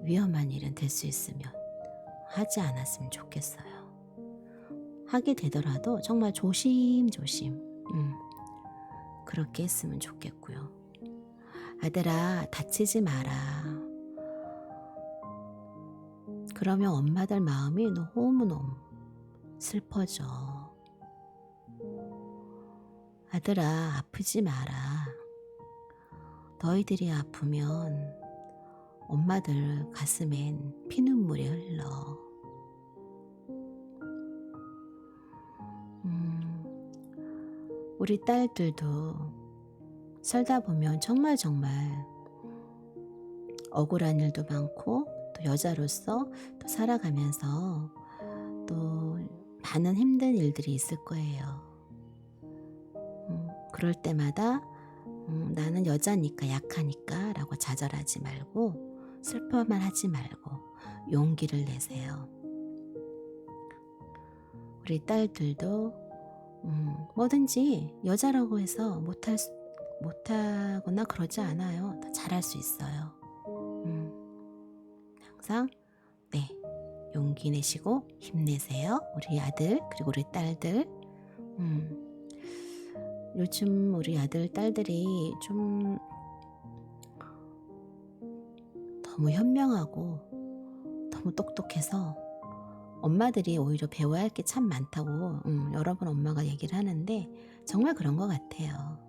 위험한 일은 될 수 있으면 하지 않았으면 좋겠어요. 하게 되더라도 정말 조심조심 그렇게 했으면 좋겠고요. 아들아, 다치지 마라. 그러면 엄마들 마음이 너무너무 슬퍼져. 아들아, 아프지 마라. 너희들이 아프면 엄마들 가슴엔 피눈물이 흘러. 우리 딸들도 살다 보면 정말 억울한 일도 많고, 또 여자로서 또 살아가면서 또 많은 힘든 일들이 있을 거예요. 그럴 때마다 나는 여자니까 약하니까 라고 좌절하지 말고, 슬퍼만 하지 말고 용기를 내세요. 우리 딸들도 뭐든지 여자라고 해서 못하거나 그러지 않아요. 다 잘할 수 있어요. 항상 용기 내시고 힘내세요. 우리 아들, 그리고 우리 딸들. 요즘 우리 아들, 딸들이 좀 너무 현명하고 너무 똑똑해서 엄마들이 오히려 배워야 할 게 참 많다고 여러 번 엄마가 얘기를 하는데 정말 그런 것 같아요.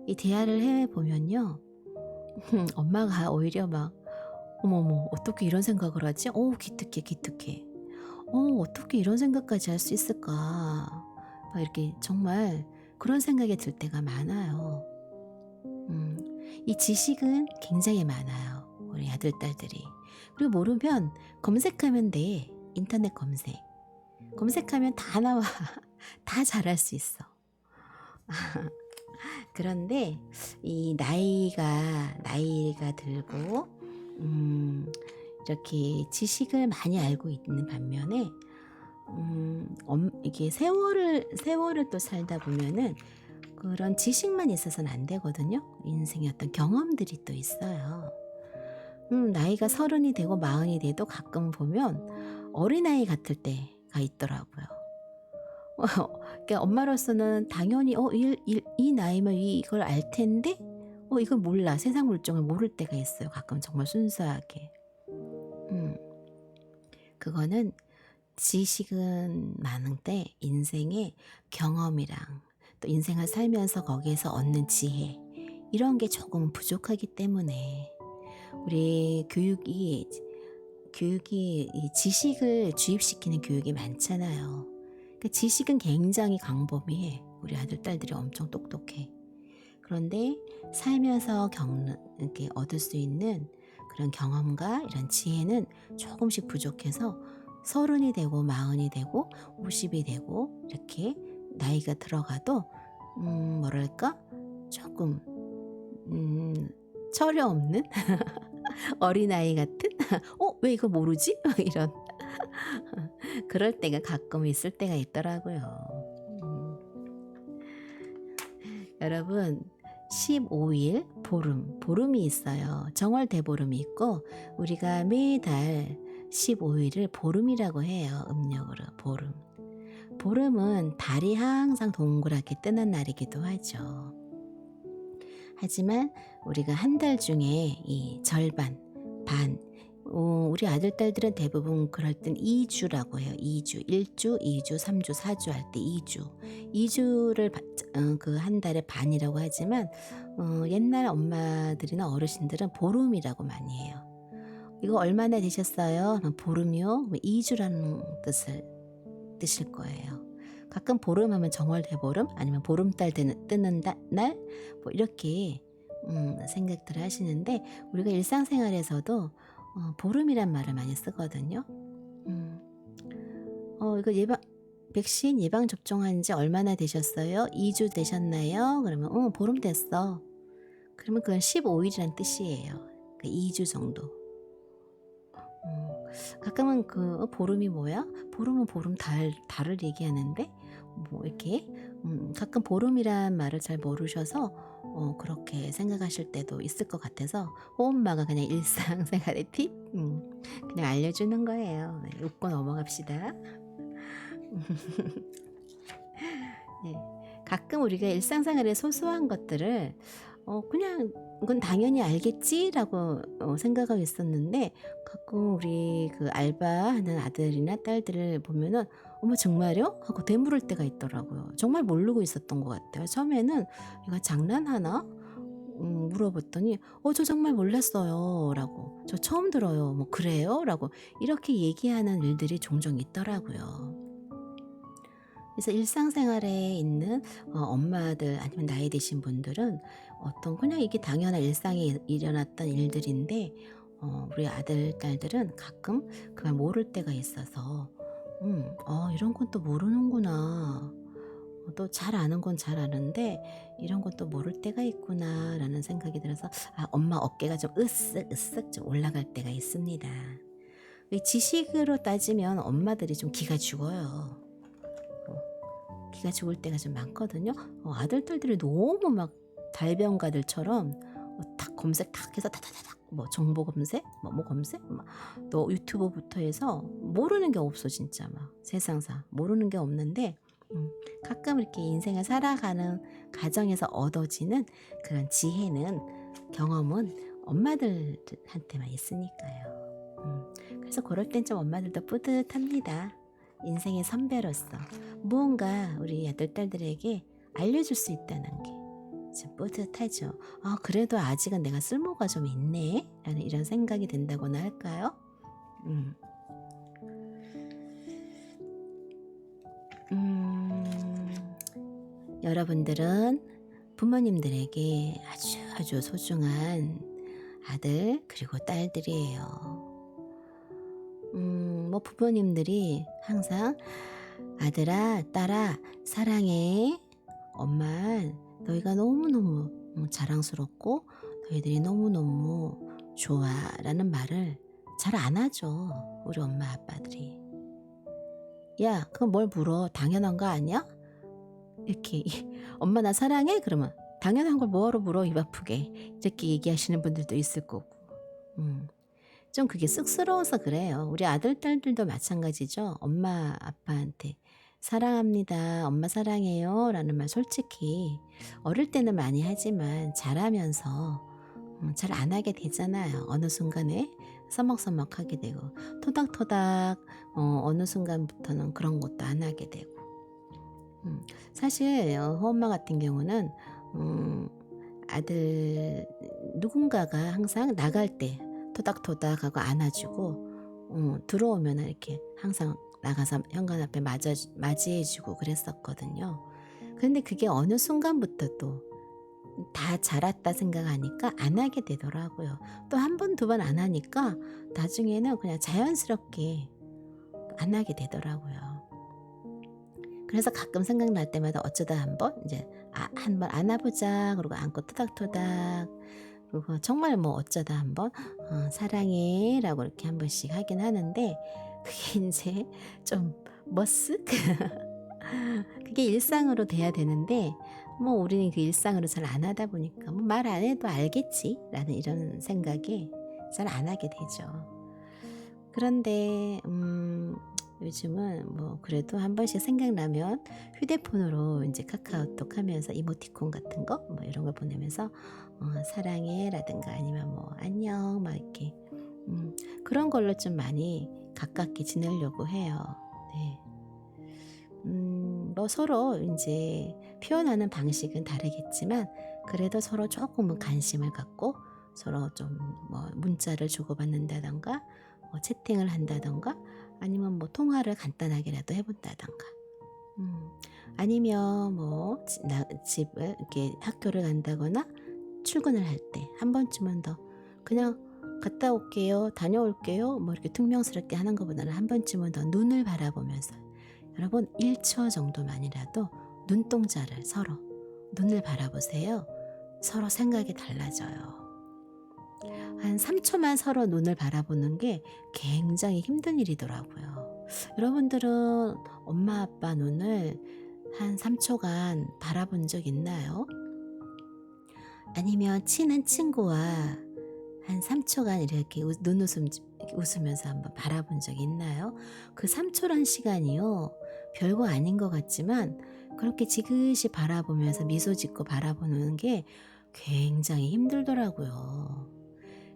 이 대화를 해보면요, 엄마가 오히려 막 어머머, 어떻게 이런 생각을 하지? 기특해. 어떻게 이런 생각까지 할 수 있을까? 막 이렇게 정말 그런 생각이 들 때가 많아요. 이 지식은 굉장히 많아요. 우리 아들, 딸들이. 그리고 모르면 검색하면 돼. 인터넷 검색하면 다 나와. 다 잘할 수 있어. 그런데 이 나이가 들고 이렇게 지식을 많이 알고 있는 반면에 이게 세월을 또 살다 보면은 그런 지식만 있어서는 안 되거든요. 인생의 어떤 경험들이 또 있어요. 나이가 30이 되고 40이 돼도 가끔 보면 어린아이 같을 때가 있더라고요. 그러니까 엄마로서는 당연히 이 나이면 이걸 알 텐데 이걸 몰라. 세상 물정을 모를 때가 있어요. 가끔 정말 순수하게. 음, 그거는 지식은 많은데 인생의 경험이랑 또 인생을 살면서 거기에서 얻는 지혜 이런 게 조금 부족하기 때문에 우리 교육이 이 지식을 주입시키는 교육이 많잖아요. 그러니까 지식은 굉장히 광범위해. 우리 아들 딸들이 엄청 똑똑해. 그런데 살면서 이렇게 얻을 수 있는 그런 경험과 이런 지혜는 조금씩 부족해서 30이 되고 40이 되고 50이 되고 이렇게 나이가 들어가도 뭐랄까 조금 철이 없는 어린아이 같은 왜 이거 모르지? 이런 그럴 때가 가끔 있을 때가 있더라고요. 여러분 15일 보름이 있어요. 정월 대보름이 있고 우리가 매달 15일을 보름이라고 해요. 음력으로 보름. 보름은 달이 항상 동그랗게 뜨는 날이기도 하죠. 하지만 우리가 한 달 중에 이 절반, 반, 우리 아들 딸들은 대부분 그럴 땐 2주라고 해요. 2주, 1주, 2주, 3주, 4주 할 때 2주. 2주를 그 한 달의 반이라고 하지만 옛날 엄마들이나 어르신들은 보름이라고 많이 해요. 이거 얼마나 되셨어요? 보름이요? 2주라는 뜻일 거예요. 가끔 보름하면 정월 대보름 아니면 보름달 뜨는 날 뭐 이렇게 생각들을 하시는데 우리가 일상생활에서도 보름이란 말을 많이 쓰거든요. 이거 백신 예방 접종한 지 얼마나 되셨어요? 2주 되셨나요? 그러면 보름 됐어. 그러면 그건 15일이란 뜻이에요. 그 2주 정도. 가끔은 보름이 뭐야? 보름은 달을 얘기하는데 뭐 이렇게 가끔 보름이란 말을 잘 모르셔서 그렇게 생각하실 때도 있을 것 같아서 엄마가 그냥 일상생활의 팁 그냥 알려주는 거예요. 네, 웃고 넘어갑시다. 네, 가끔 우리가 일상생활의 소소한 것들을 그냥 이건 당연히 알겠지라고 생각하고 있었는데 가끔 우리 그 알바하는 아들이나 딸들을 보면은 어머 정말요? 하고 되물을 때가 있더라고요. 정말 모르고 있었던 것 같아요. 처음에는 이거 장난하나? 물어봤더니 저 정말 몰랐어요 라고 저 처음 들어요. 뭐 그래요? 라고 이렇게 얘기하는 일들이 종종 있더라고요. 그래서 일상생활에 있는 엄마들 아니면 나이 드신 분들은 어떤 그냥 이게 당연한 일상에 일어났던 일들인데 우리 아들 딸들은 가끔 그걸 모를 때가 있어서 이런 건 또 모르는구나. 또 잘 아는 건 잘 아는데 이런 건 또 모를 때가 있구나 라는 생각이 들어서 엄마 어깨가 좀 으쓱 좀 올라갈 때가 있습니다. 이 지식으로 따지면 엄마들이 좀 기가 죽어요. 기가 죽을 때가 좀 많거든요. 아들 딸들이 너무 막 달변가들처럼 탁 검색 탁 해서 다다다닥 뭐 정보 검색 뭐 검색 또 유튜브부터 해서 모르는 게 없어 진짜 막 세상사 모르는 게 없는데 가끔 이렇게 인생을 살아가는 과정에서 얻어지는 그런 지혜는 경험은 엄마들한테만 있으니까요. 그래서 그럴 땐 좀 엄마들도 뿌듯합니다. 인생의 선배로서 무언가 우리 아들 딸들에게 알려줄 수 있다는 게 좀 뿌듯하죠. 그래도 아직은 내가 쓸모가 좀 있네 라는 이런 생각이 든다고나 할까요? 여러분들은 부모님들에게 아주 소중한 아들 그리고 딸들이에요. 뭐 부모님들이 항상 아들아 딸아 사랑해 엄마 너희가 너무너무 자랑스럽고 너희들이 너무너무 좋아 라는 말을 잘 안 하죠. 우리 엄마 아빠들이 야, 그건 뭘 물어? 당연한 거 아니야? 이렇게 엄마 나 사랑해? 그러면 당연한 걸 뭐하러 물어 입 아프게 이렇게 얘기하시는 분들도 있을 거고 좀 그게 쑥스러워서 그래요. 우리 아들 딸들도 마찬가지죠. 엄마 아빠한테 사랑합니다. 엄마 사랑해요. 라는 말 솔직히 어릴 때는 많이 하지만 자라면서 잘 안 하게 되잖아요. 어느 순간에 서먹서먹하게 되고 토닥토닥 어느 순간부터는 그런 것도 안 하게 되고 사실 엄마 같은 경우는 아들 누군가가 항상 나갈 때 토닥토닥하고 안아주고 들어오면 이렇게 항상 나가서 현관 앞에 맞이해주고 그랬었거든요. 그런데 그게 어느 순간부터 또 다 자랐다 생각하니까 안 하게 되더라고요. 또 한 번, 두 번 안 하니까 나중에는 그냥 자연스럽게 안 하게 되더라고요. 그래서 가끔 생각날 때마다 어쩌다 한번 이제 한번 안아보자 그러고 안고 토닥토닥 그리고 정말 뭐 어쩌다 한번 사랑해 라고 이렇게 한 번씩 하긴 하는데 그게 이제 좀 머쓱 그게 일상으로 돼야 되는데 뭐 우리는 그 일상으로 잘 안 하다 보니까 뭐 말 안 해도 알겠지 라는 이런 생각에 잘 안 하게 되죠. 그런데 요즘은 뭐 그래도 한 번씩 생각나면 휴대폰으로 이제 카카오톡 하면서 이모티콘 같은 거 뭐 이런 걸 보내면서 사랑해 라든가 아니면 뭐 안녕 막 이렇게 그런 걸로 좀 많이 가깝게 지내려고 해요. 네. 뭐 서로 이제 표현하는 방식은 다르겠지만 그래도 서로 조금은 관심을 갖고 서로 좀 뭐 문자를 주고받는다던가 뭐 채팅을 한다던가 아니면 뭐 통화를 간단하게라도 해본다던가 아니면 뭐 집을 이렇게 학교를 간다거나 출근을 할 때 한 번쯤은 더 그냥 갔다 올게요 다녀올게요 뭐 이렇게 퉁명스럽게 하는 것보다는 한 번쯤은 더 눈을 바라보면서 여러분 1초 정도만이라도 눈동자를 서로 눈을 바라보세요. 서로 생각이 달라져요. 한 3초만 서로 눈을 바라보는 게 굉장히 힘든 일이더라고요. 여러분들은 엄마 아빠 눈을 한 3초간 바라본 적 있나요? 아니면 친한 친구와 한 3초간 이렇게 눈웃음 웃으면서 한번 바라본 적 있나요? 그 3초란 시간이요. 별거 아닌 것 같지만 그렇게 지그시 바라보면서 미소 짓고 바라보는 게 굉장히 힘들더라고요.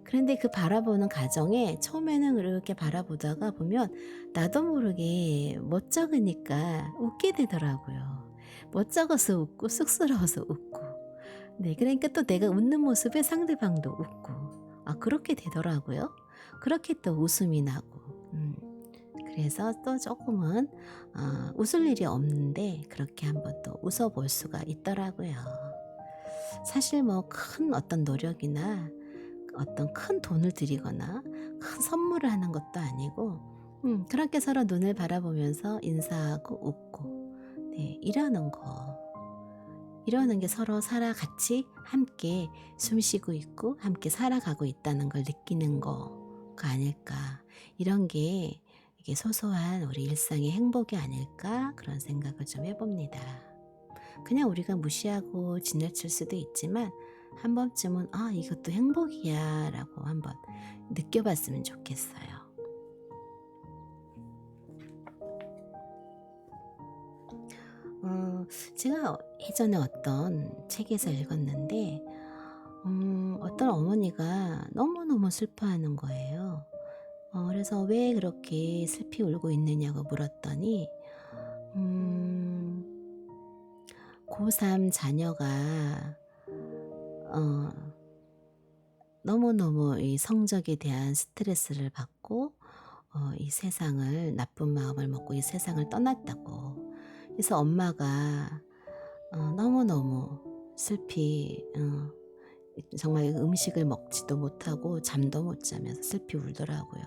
그런데 그 바라보는 과정에 처음에는 그렇게 바라보다가 보면 나도 모르게 멋쩍으니까 웃게 되더라고요. 멋쩍어서 웃고 쑥스러워서 웃고 네, 그러니까 또 내가 웃는 모습에 상대방도 웃고 그렇게 되더라고요. 그렇게 또 웃음이 나고 그래서 또 조금은 웃을 일이 없는데 그렇게 한번 또 웃어볼 수가 있더라고요. 사실 뭐 큰 어떤 노력이나 어떤 큰 돈을 들이거나 큰 선물을 하는 것도 아니고 그렇게 서로 눈을 바라보면서 인사하고 웃고 네, 이러는 게 서로 같이 함께 숨쉬고 있고 함께 살아가고 있다는 걸 느끼는 거가 아닐까. 이런 게 이게 소소한 우리 일상의 행복이 아닐까 그런 생각을 좀 해봅니다. 그냥 우리가 무시하고 지나칠 수도 있지만 한 번쯤은 이것도 행복이야 라고 한번 느껴봤으면 좋겠어요. 제가 예전에 어떤 책에서 읽었는데 어떤 어머니가 너무너무 슬퍼하는 거예요. 그래서 왜 그렇게 슬피 울고 있느냐고 물었더니 고3 자녀가 너무너무 이 성적에 대한 스트레스를 받고 이 세상을 나쁜 마음을 먹고 이 세상을 떠났다고. 그래서 엄마가 너무너무 슬피 정말 음식을 먹지도 못하고 잠도 못 자면서 슬피 울더라고요.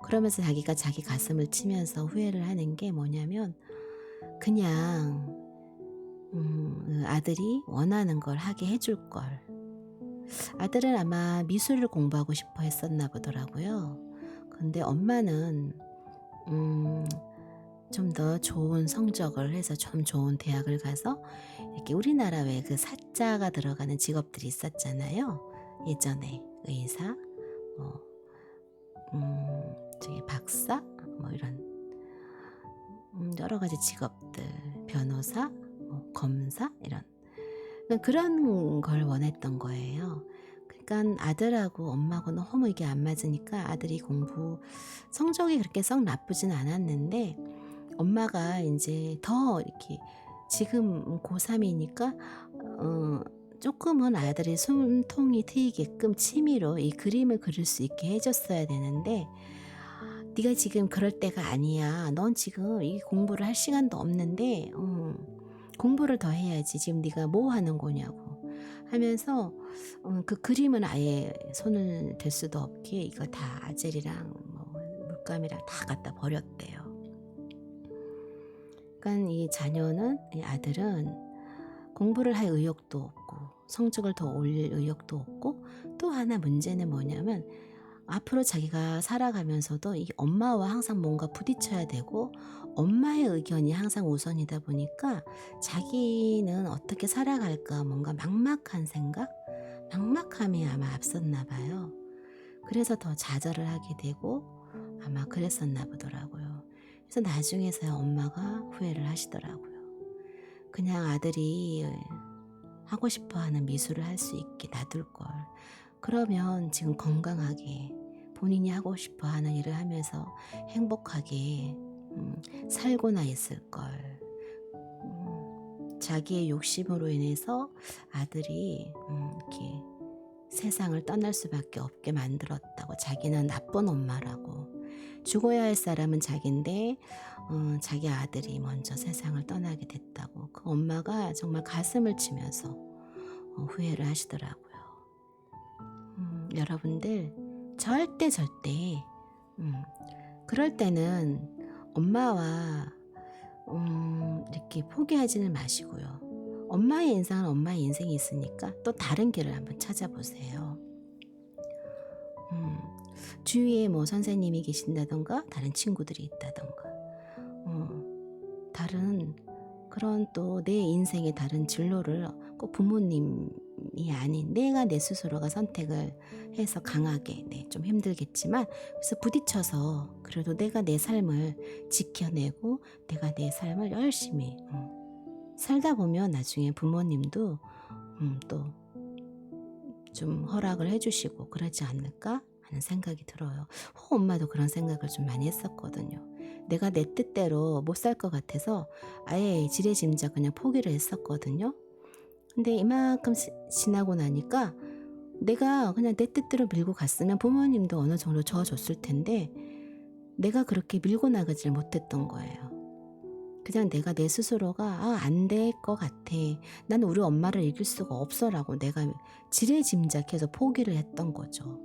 그러면서 자기가 자기 가슴을 치면서 후회를 하는 게 뭐냐면 그냥 아들이 원하는 걸 하게 해줄 걸. 아들은 아마 미술을 공부하고 싶어 했었나 보더라고요. 근데 엄마는 좀 더 좋은 성적을 해서 좀 좋은 대학을 가서 이렇게 우리나라 왜 그 사자가 들어가는 직업들이 있었잖아요. 예전에 의사, 뭐, 저기 박사, 뭐 이런 여러 가지 직업들, 변호사, 뭐 검사 이런 그런 걸 원했던 거예요. 그러니까 아들하고 엄마하고 너무 이게 안 맞으니까 아들이 공부 성적이 그렇게 썩 나쁘진 않았는데 엄마가 이제 더 이렇게 지금 고3이니까 조금은 아들이 숨통이 트이게끔 취미로 이 그림을 그릴 수 있게 해줬어야 되는데 네가 지금 그럴 때가 아니야. 넌 지금 이 공부를 할 시간도 없는데 공부를 더 해야지. 지금 네가 뭐 하는 거냐고 하면서 그 그림은 아예 손을 댈 수도 없게 이거 다 아젤이랑 뭐 물감이랑 다 갖다 버렸대요. 그러니까 이 자녀는 이 아들은 공부를 할 의욕도 없고 성적을 더 올릴 의욕도 없고 또 하나 문제는 뭐냐면 앞으로 자기가 살아가면서도 이 엄마와 항상 뭔가 부딪혀야 되고 엄마의 의견이 항상 우선이다 보니까 자기는 어떻게 살아갈까 뭔가 막막한 생각? 막막함이 아마 앞섰나 봐요. 그래서 더 좌절을 하게 되고 아마 그랬었나 보더라고요. 그래서 나중에서야 엄마가 후회를 하시더라고요. 그냥 아들이 하고 싶어하는 미술을 할 수 있게 놔둘 걸. 그러면 지금 건강하게 본인이 하고 싶어하는 일을 하면서 행복하게 살고나 있을 걸. 자기의 욕심으로 인해서 아들이 이렇게 세상을 떠날 수밖에 없게 만들었다고. 자기는 나쁜 엄마라고. 죽어야 할 사람은 자기인데 자기 아들이 먼저 세상을 떠나게 됐다고. 그 엄마가 정말 가슴을 치면서 후회를 하시더라고요. 여러분들 절대 그럴 때는 엄마와 이렇게 포기하지는 마시고요. 엄마의 인생은 엄마의 인생이 있으니까 또 다른 길을 한번 찾아보세요. 주위에 뭐 선생님이 계신다던가 다른 친구들이 있다던가 다른 그런 또 내 인생의 다른 진로를 꼭 부모님이 아닌 내가 내 스스로가 선택을 해서 강하게 좀 힘들겠지만 그래서 부딪혀서 그래도 내가 내 삶을 지켜내고 내가 내 삶을 열심히 살다 보면 나중에 부모님도 또 좀 허락을 해주시고 그러지 않을까 하는 생각이 들어요. 엄마도 그런 생각을 좀 많이 했었거든요. 내가 내 뜻대로 못 살 것 같아서 아예 지레짐작 그냥 포기를 했었거든요. 근데 이만큼 지나고 나니까 내가 그냥 내 뜻대로 밀고 갔으면 부모님도 어느 정도 저어줬을 텐데 내가 그렇게 밀고 나가질 못했던 거예요. 그냥 내가 내 스스로가 안 될 것 같아. 난 우리 엄마를 이길 수가 없어라고 내가 지레짐작해서 포기를 했던 거죠.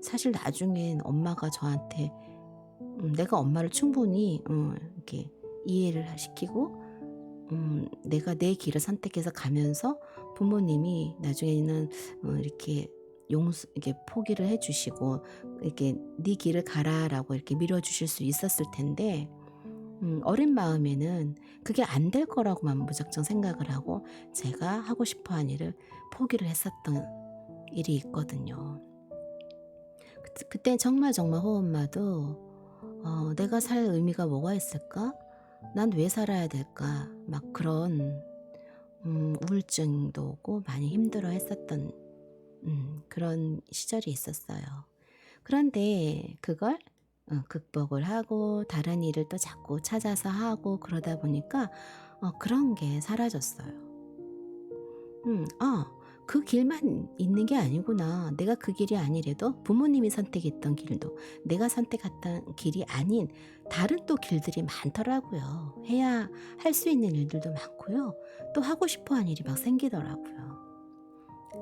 사실 나중엔 엄마가 저한테 내가 엄마를 충분히 이렇게 이해를 시키고 내가 내 길을 선택해서 가면서 부모님이 나중에는 이렇게 이렇게 포기를 해주시고 이렇게 네 길을 가라라고 이렇게 밀어주실 수 있었을 텐데 어린 마음에는 그게 안 될 거라고만 무작정 생각을 하고 제가 하고 싶어한 일을 포기를 했었던 일이 있거든요. 그때 정말 호엄마도 내가 살 의미가 뭐가 있을까? 난 왜 살아야 될까? 막 그런 우울증도 오고 많이 힘들어 했었던 그런 시절이 있었어요. 그런데 그걸 극복을 하고 다른 일을 또 자꾸 찾아서 하고 그러다 보니까 그런 게 사라졌어요. 그 길만 있는 게 아니구나. 내가 그 길이 아니래도 부모님이 선택했던 길도 내가 선택했던 길이 아닌 다른 또 길들이 많더라고요. 해야 할 수 있는 일들도 많고요. 또 하고 싶어하는 일이 막 생기더라고요.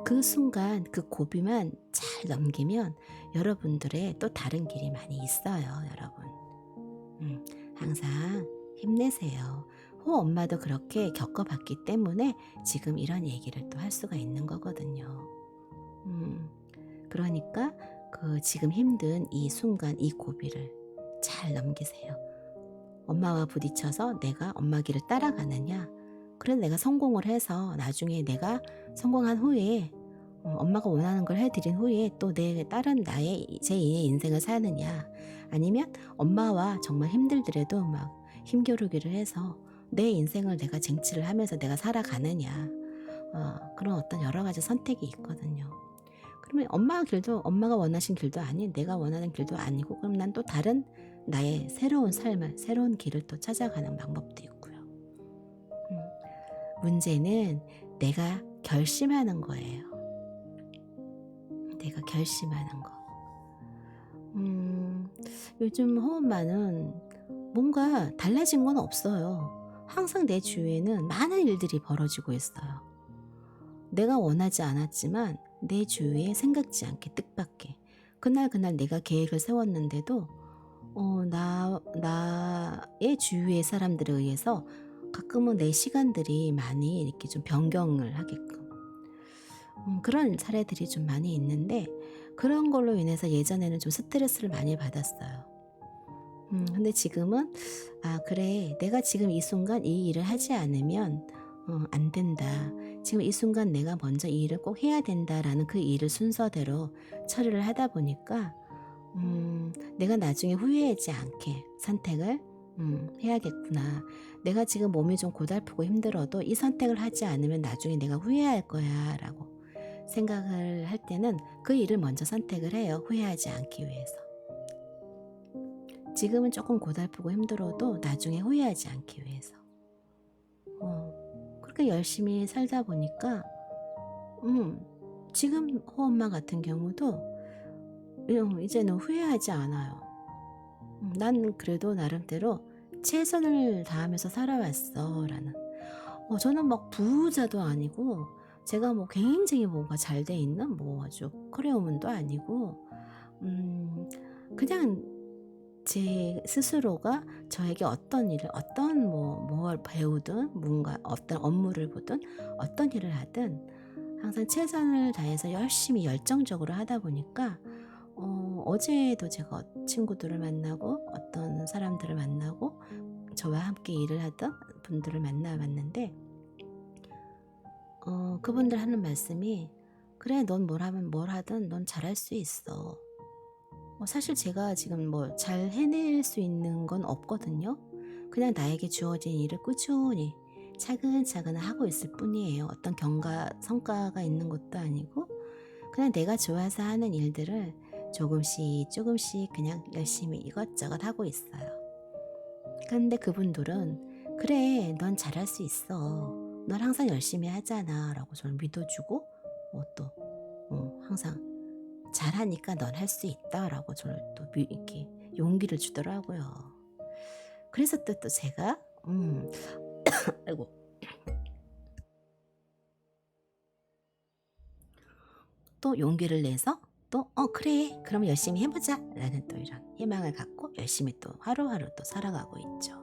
그 순간 그 고비만 잘 넘기면 여러분들의 또 다른 길이 많이 있어요, 여러분. 항상 힘내세요. 엄마도 그렇게 겪어봤기 때문에 지금 이런 얘기를 또 할 수가 있는 거거든요. 그러니까 그 지금 힘든 이 순간 이 고비를 잘 넘기세요. 엄마와 부딪혀서 내가 엄마 길을 따라가느냐. 그래서 내가 성공을 해서 나중에 내가 성공한 후에 엄마가 원하는 걸 해드린 후에 또 내 다른 나의 제2의 인생을 사느냐. 아니면 엄마와 정말 힘들더라도 막 힘겨루기를 해서 내 인생을 내가 쟁취를 하면서 내가 살아가느냐. 그런 어떤 여러 가지 선택이 있거든요. 그러면 엄마 길도 엄마가 원하신 길도 아닌 내가 원하는 길도 아니고 그럼 난 또 다른 나의 새로운 삶을 새로운 길을 또 찾아가는 방법도 있고요. 문제는 내가 결심하는 거예요. 내가 결심하는 거. 요즘 호흡만은 뭔가 달라진 건 없어요. 항상 내 주위에는 많은 일들이 벌어지고 있어요. 내가 원하지 않았지만 내 주위에 생각지 않게 뜻밖의 그날 내가 계획을 세웠는데도 나의 주위의 사람들에 의해서 가끔은 내 시간들이 많이 이렇게 좀 변경을 하게끔 그런 사례들이 좀 많이 있는데 그런 걸로 인해서 예전에는 좀 스트레스를 많이 받았어요. 근데 지금은 그래 내가 지금 이 순간 이 일을 하지 않으면 안 된다. 지금 이 순간 내가 먼저 이 일을 꼭 해야 된다라는 그 일을 순서대로 처리를 하다 보니까 내가 나중에 후회하지 않게 선택을 해야겠구나. 내가 지금 몸이 좀 고달프고 힘들어도 이 선택을 하지 않으면 나중에 내가 후회할 거야 라고 생각을 할 때는 그 일을 먼저 선택을 해요. 후회하지 않기 위해서. 지금은 조금 고달프고 힘들어도 나중에 후회하지 않기 위해서. 그렇게 열심히 살다 보니까 지금 엄마 같은 경우도 이제는 후회하지 않아요. 난 그래도 나름대로 최선을 다하면서 살아왔어 라는 저는 막 부자도 아니고 제가 뭐 굉장히 뭔가 잘 돼 있는 뭐 아주 커리어우먼도 아니고 그냥 제 스스로가 저에게 어떤 일을 어떤 뭘 배우든 뭔가 어떤 업무를 보든 어떤 일을 하든 항상 최선을 다해서 열심히 열정적으로 하다 보니까 어제도 제가 친구들을 만나고 어떤 사람들을 만나고 저와 함께 일을 하던 분들을 만나봤는데 그분들 하는 말씀이 그래 넌 뭘 하면 뭘 하든 넌 잘할 수 있어. 사실 제가 지금 뭐 잘 해낼 수 있는 건 없거든요. 그냥 나에게 주어진 일을 꾸준히 차근차근 하고 있을 뿐이에요. 어떤 성과가 있는 것도 아니고 그냥 내가 좋아서 하는 일들을 조금씩 그냥 열심히 이것저것 하고 있어요. 그런데 그분들은 그래 넌 잘할 수 있어. 넌 항상 열심히 하잖아 라고 저를 믿어주고 또 항상 잘하니까 넌 할 수 있다 라고 저를 또 이렇게 용기를 주더라고요. 그래서 또 제가 아이고 또 용기를 내서 또 그래 그럼 열심히 해보자 라는 또 이런 희망을 갖고 열심히 또 하루하루 또 살아가고 있죠.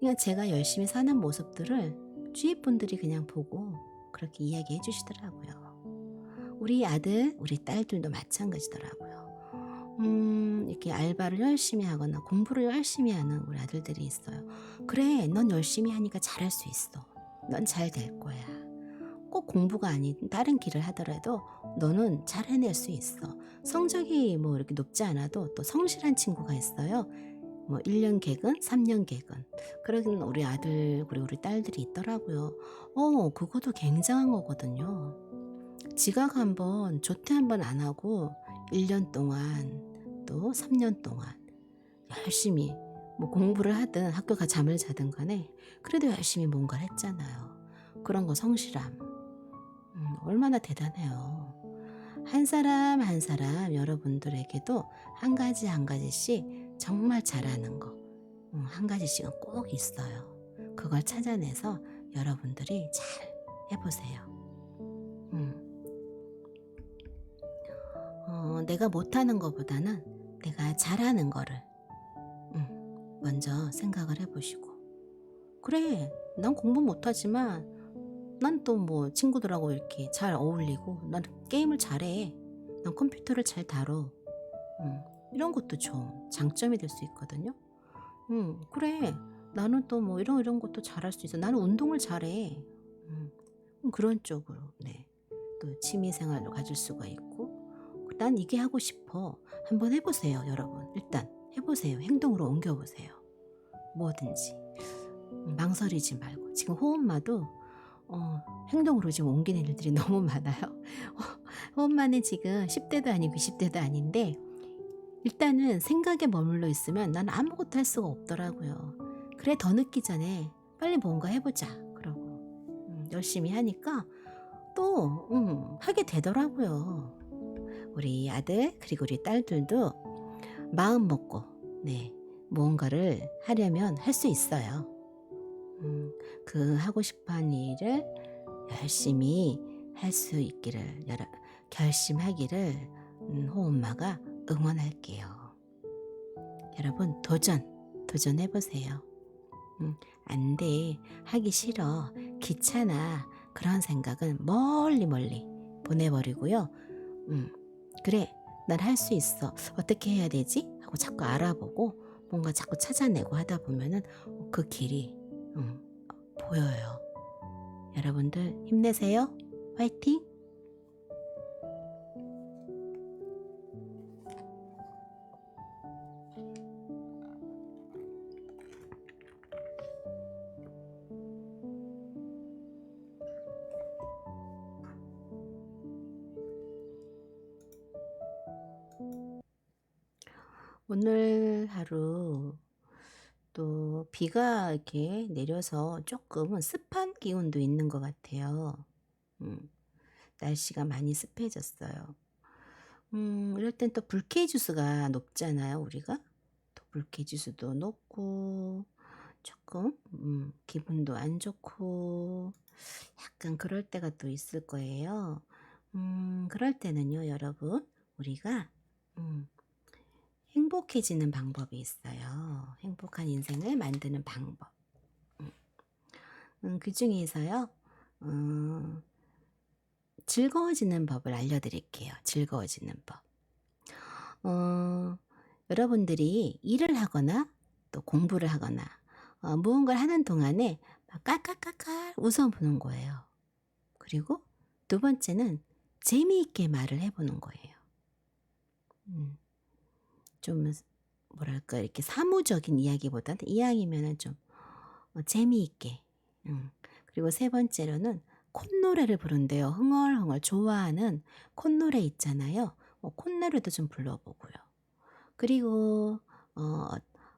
그냥 제가 열심히 사는 모습들을 주위 분들이 그냥 보고 그렇게 이야기해 주시더라고요. 우리 아들 우리 딸들도 마찬가지더라고요. 이렇게 알바를 열심히 하거나 공부를 열심히 하는 우리 아들들이 있어요. 그래 넌 열심히 하니까 잘할 수 있어. 넌 잘 될 거야. 꼭 공부가 아닌 다른 길을 하더라도 너는 잘 해낼 수 있어. 성적이 뭐 이렇게 높지 않아도 또 성실한 친구가 있어요. 뭐 1년 개근, 3년 개근. 그런 우리 아들, 그리고 우리 딸들이 있더라고요. 그것도 굉장한 거거든요. 지각 한번, 조퇴 한번 안 하고 1년 동안 또 3년 동안 열심히 뭐 공부를 하든 학교가 잠을 자든 간에 그래도 열심히 뭔가를 했잖아요. 그런 거 성실함. 얼마나 대단해요. 한 사람 한 사람 여러분들에게도 한 가지씩 정말 잘하는 거 한 가지씩은 꼭 있어요. 그걸 찾아내서 여러분들이 잘 해보세요. 내가 못하는 것보다는 내가 잘하는 거를 먼저 생각을 해보시고 그래 난 공부 못하지만 난 또 뭐 친구들하고 이렇게 잘 어울리고 난 게임을 잘해 난 컴퓨터를 잘 다뤄 이런 것도 좀 장점이 될 수 있거든요. 그래. 나는 또 뭐 이런 것도 잘할 수 있어. 나는 운동을 잘해. 그런 쪽으로 네. 또 취미 생활을 가질 수가 있고 난 이게 하고 싶어. 한번 해 보세요, 여러분. 일단 해 보세요. 행동으로 옮겨 보세요. 뭐든지. 망설이지 말고. 지금 호흡마도 행동으로 지금 옮기는 일들이 너무 많아요. 호흡만은 지금 10대도 아니고 20대도 아닌데 일단은 생각에 머물러 있으면 난 아무것도 할 수가 없더라고요. 그래 더 늦기 전에 빨리 뭔가 해보자 그러고 열심히 하니까 또 하게 되더라고요. 우리 아들 그리고 우리 딸들도 마음 먹고 네 무언가를 하려면 할 수 있어요. 그 하고 싶어하는 일을 열심히 할 수 있기를 결심하기를 호엄마가 응원할게요. 여러분 도전해보세요. 안 돼, 하기 싫어, 귀찮아 그런 생각은 멀리 보내버리고요. 그래 난 할 수 있어. 어떻게 해야 되지? 하고 자꾸 알아보고 뭔가 자꾸 찾아내고 하다 보면은 그 길이 보여요. 여러분들 힘내세요. 화이팅! 오늘 하루 또 비가 이렇게 내려서 조금은 습한 기운도 있는 것 같아요. 음, 날씨가 많이 습해졌어요. 이럴 땐 또 불쾌지수가 높잖아요, 우리가. 또 불쾌지수도 높고, 조금, 기분도 안 좋고, 약간 그럴 때가 또 있을 거예요. 그럴 때는요, 여러분, 우리가, 행복해지는 방법이 있어요. 행복한 인생을 만드는 방법. 그 중에서요, 즐거워지는 법을 알려드릴게요. 즐거워지는 법. 여러분들이 일을 하거나 또 공부를 하거나 무언가를 하는 동안에 막 깔깔깔깔 웃어보는 거예요. 그리고 두 번째는 재미있게 말을 해보는 거예요. 좀 뭐랄까 이렇게 사무적인 이야기보다는 이왕이면은 좀 재미있게. 그리고 세 번째로는 콧노래를 부른대요. 흥얼흥얼 좋아하는 콧노래 있잖아요. 콧노래도 좀 불러보고요. 그리고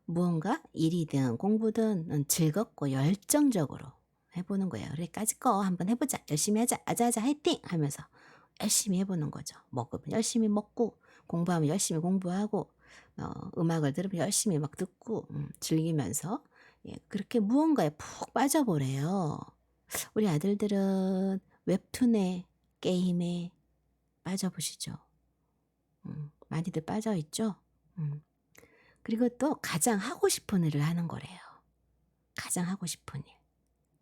무언가 일이든 공부든 즐겁고 열정적으로 해보는 거예요. 그래 까짓 거 한번 해보자. 열심히 하자. 아자아자 화이팅! 하면서 열심히 해보는 거죠. 먹으면 열심히 먹고 공부하면 열심히 공부하고 음악을 들으면 열심히 막 듣고 즐기면서 예, 그렇게 무언가에 푹 빠져보래요. 우리 아들들은 웹툰에 게임에 빠져보시죠. 많이들 빠져있죠. 그리고 또 가장 하고 싶은 일을 하는 거래요. 가장 하고 싶은 일.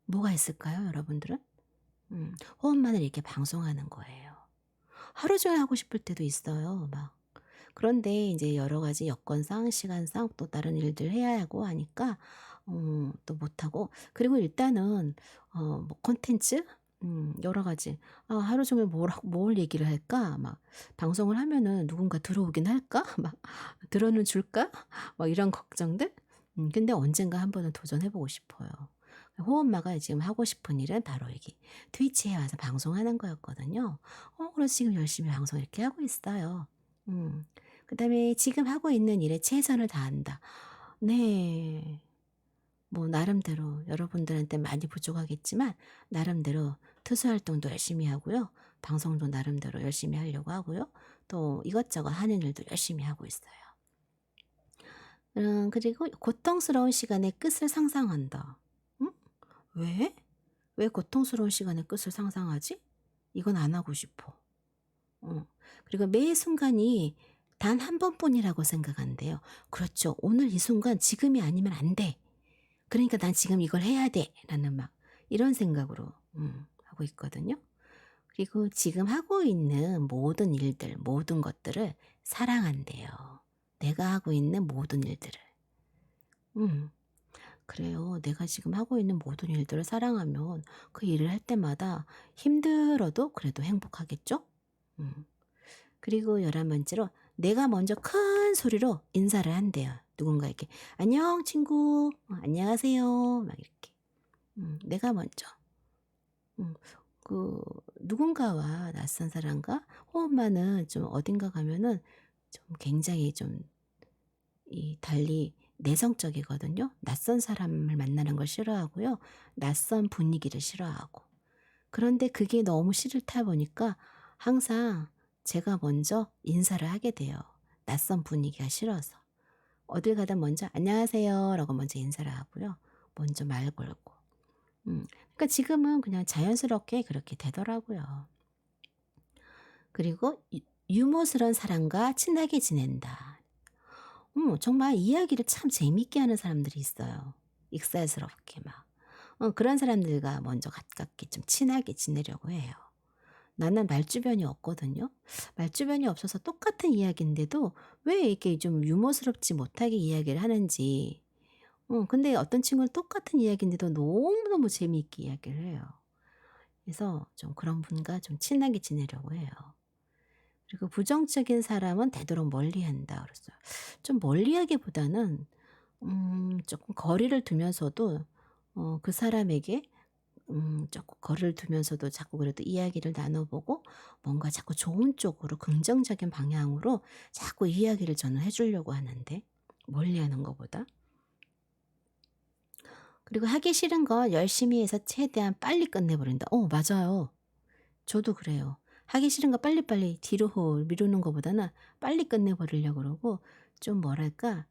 뭐가 있을까요, 여러분들은? 호흡만을 이렇게 방송하는 거예요. 하루 종일 하고 싶을 때도 있어요, 막. 그런데 이제 여러 가지 여건상, 시간상 또 다른 일들 해야 하고 하니까 또 못하고 그리고 일단은 뭐 콘텐츠 여러 가지 하루 종일 뭘 얘기를 할까 막 방송을 하면은 누군가 들어오긴 할까 막 들어는 줄까 막 이런 걱정들 근데 언젠가 한 번은 도전해보고 싶어요. 호엄마가 지금 하고 싶은 일은 바로 여기 트위치에 와서 방송하는 거였거든요. 그래서 지금 열심히 방송 이렇게 하고 있어요. 그 다음에 지금 하고 있는 일에 최선을 다한다. 네. 뭐 나름대로 여러분들한테 많이 부족하겠지만 나름대로 투수 활동도 열심히 하고요. 방송도 나름대로 열심히 하려고 하고요. 또 이것저것 하는 일도 열심히 하고 있어요. 그리고 고통스러운 시간의 끝을 상상한다. 응? 왜? 왜 고통스러운 시간의 끝을 상상하지? 이건 안 하고 싶어. 그리고 매 순간이 단 한 번뿐이라고 생각한대요. 그렇죠. 오늘 이 순간 지금이 아니면 안 돼. 그러니까 난 지금 이걸 해야 돼. 라는 막 이런 생각으로 하고 있거든요. 그리고 지금 하고 있는 모든 일들, 모든 것들을 사랑한대요. 내가 하고 있는 모든 일들을. 음. 그래요. 내가 지금 하고 있는 모든 일들을 사랑하면 그 일을 할 때마다 힘들어도 그래도 행복하겠죠? 음. 그리고 11번째로 내가 먼저 큰 소리로 인사를 한대요. 누군가에게 "안녕 친구." "안녕하세요." 막 이렇게. 내가 먼저. 음. 그 누군가와 낯선 사람과 엄마는 좀 어딘가 가면은 좀 굉장히 좀 달리 내성적이거든요. 낯선 사람을 만나는 걸 싫어하고요. 낯선 분위기를 싫어하고. 그런데 그게 너무 싫다 보니까 항상 제가 먼저 인사를 하게 돼요. 낯선 분위기가 싫어서. 어딜 가든 먼저 "안녕하세요." 라고 먼저 인사를 하고요. 먼저 말 걸고. 그러니까 지금은 그냥 자연스럽게 그렇게 되더라고요. 그리고 유머스러운 사람과 친하게 지낸다. 정말 이야기를 참 재밌게 하는 사람들이 있어요. 익살스럽게 막. 그런 사람들과 먼저 가깝게 좀 친하게 지내려고 해요. 나는 말주변이 없거든요. 말주변이 없어서 똑같은 이야기인데도 왜 이렇게 좀 유머스럽지 못하게 이야기를 하는지. 근데 어떤 친구는 똑같은 이야기인데도 너무너무 재미있게 이야기를 해요. 그래서 좀 그런 분과 좀 친하게 지내려고 해요. 그리고 부정적인 사람은 되도록 멀리한다 그랬어요. 좀 멀리하기보다는 조금 거리를 두면서도 그 사람에게 조금 거리를 두면서도 자꾸 그래도 이야기를 나눠 보고 뭔가 자꾸 좋은 쪽으로 긍정적인 방향으로 자꾸 이야기를 저는 해 주려고 하는데 멀리하는 것보다. 그리고 하기 싫은 거 열심히 해서 최대한 빨리 끝내 버린다. 맞아요. 저도 그래요. 하기 싫은 거 빨리빨리 뒤로 미루는 것보다는 빨리 끝내 버리려고 그러고 좀 뭐랄까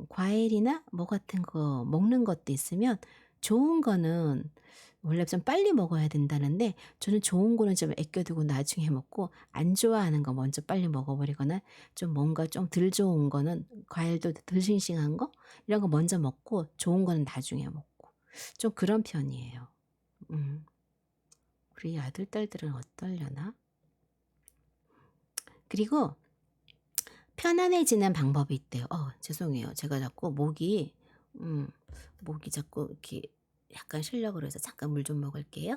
과일이나 뭐 같은 거 먹는 것도 있으면 좋은 거는 원래 좀 빨리 먹어야 된다는데 저는 좋은 거는 좀 아껴 두고 나중에 먹고 안 좋아하는 거 먼저 빨리 먹어 버리거나 좀 뭔가 좀 덜 좋은 거는 과일도 덜 싱싱한 거 이런 거 먼저 먹고 좋은 거는 나중에 먹고 좀 그런 편이에요. 음. 우리 아들 딸들은 어떨려나? 그리고 편안해지는 방법이 있대요. 죄송해요. 제가 자꾸 음 목이 자꾸 이렇게 약간 쉬려고 그래서 잠깐 물 좀 먹을게요.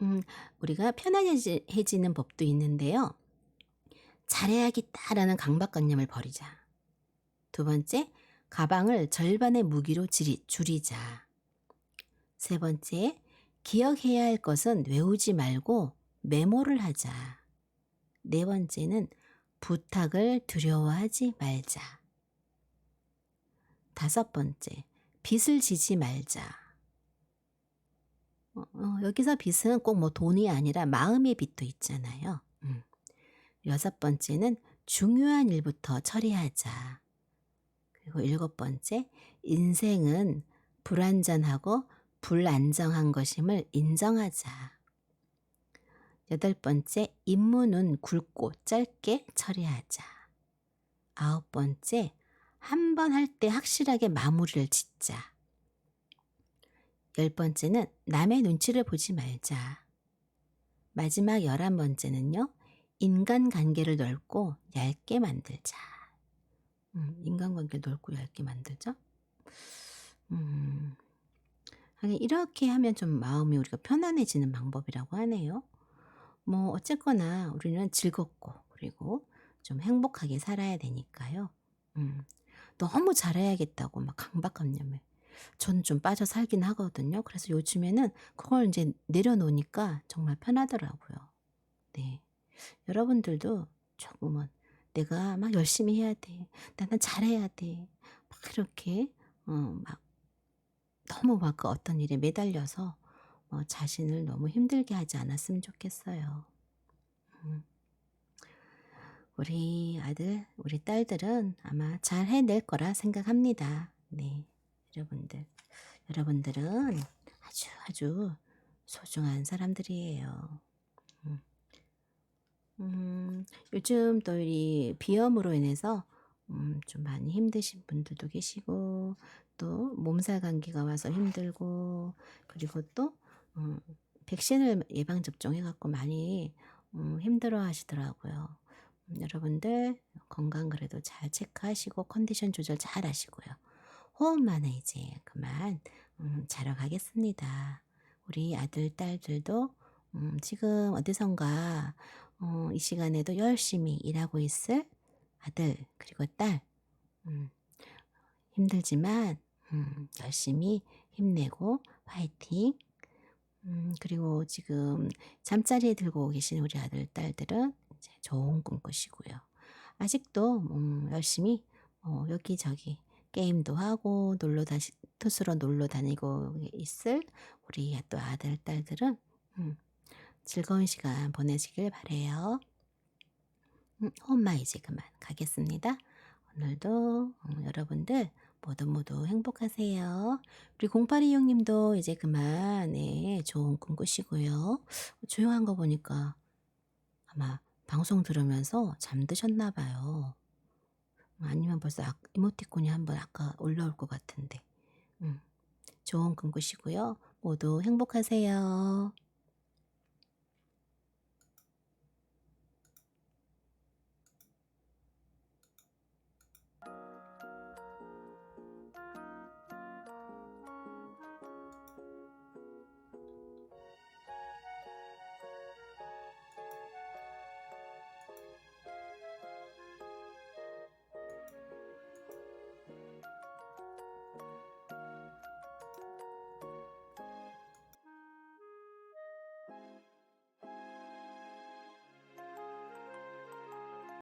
음 우리가 편안해지는 법도 있는데요. '잘해야겠다.'라는 강박관념을 버리자. 두 번째, 가방을 절반의 무기로 줄이자. 세 번째, 기억해야 할 것은 외우지 말고 메모를 하자. 네 번째는 부탁을 두려워하지 말자. 다섯 번째, 빚을 지지 말자. 여기서 빚은 꼭 뭐 돈이 아니라 마음의 빚도 있잖아요. 여섯 번째는 중요한 일부터 처리하자. 그리고 일곱 번째, 인생은 불완전하고 불안정한 것임을 인정하자. 여덟 번째, 임무는 굵고 짧게 처리하자. 아홉 번째, 한 번 할 때 확실하게 마무리를 짓자. 열 번째는 남의 눈치를 보지 말자. 마지막 11번째는요. 인간관계를 넓고 얇게 만들자. 인간관계를 넓고 얇게 만들자? 음. 하긴 이렇게 하면 좀 마음이 우리가 편안해지는 방법이라고 하네요. 뭐 어쨌거나 우리는 즐겁고 그리고 좀 행복하게 살아야 되니까요. 음. 너무 잘해야겠다고 막 강박관념에 저는 좀 빠져 살긴 하거든요. 그래서 요즘에는 그걸 이제 내려놓으니까 정말 편하더라고요. 네. 여러분들도 조금은 '내가 막 열심히 해야 돼. 나는 잘해야 돼.' 막 이렇게 막 너무 막 그 어떤 일에 매달려서 자신을 너무 힘들게 하지 않았으면 좋겠어요. 음. 우리 아들, 우리 딸들은 아마 잘 해낼 거라 생각합니다. 네. 여러분들. 여러분들은 아주 아주 소중한 사람들이에요. 음. 요즘 또 이 비염으로 인해서 좀 많이 힘드신 분들도 계시고 또 몸살 감기가 와서 힘들고 그리고 또 음 백신을 예방 접종해 갖고 많이 힘들어 하시더라고요. 여러분들 건강 그래도 잘 체크하시고 컨디션 조절 잘 하시고요. 호흡만은 이제 그만 자러 가겠습니다. 우리 아들, 딸들도 지금 어디선가 이 시간에도 열심히 일하고 있을 아들 그리고 딸 음 힘들지만 열심히 힘내고 화이팅. 그리고 지금 잠자리에 들고 계신 우리 아들, 딸들은 이제 좋은 꿈 꾸시고요. 아직도 열심히 여기저기 게임도 하고 놀러 다시 투수로 놀러 다니고 있을 우리 또 아들, 딸들은 음 즐거운 시간 보내시길 바라요. 엄마 이제 그만 가겠습니다. 오늘도 여러분들 모두 행복하세요. 우리 0826 님도 이제 그만 네 좋은 꿈 꾸시고요. 조용한 거 보니까 아마 방송 들으면서 잠드셨나 봐요. 아니면 벌써 이모티콘이 한번 아까 올라올 것 같은데. 음 좋은 꿈 꾸시고요. 모두 행복하세요.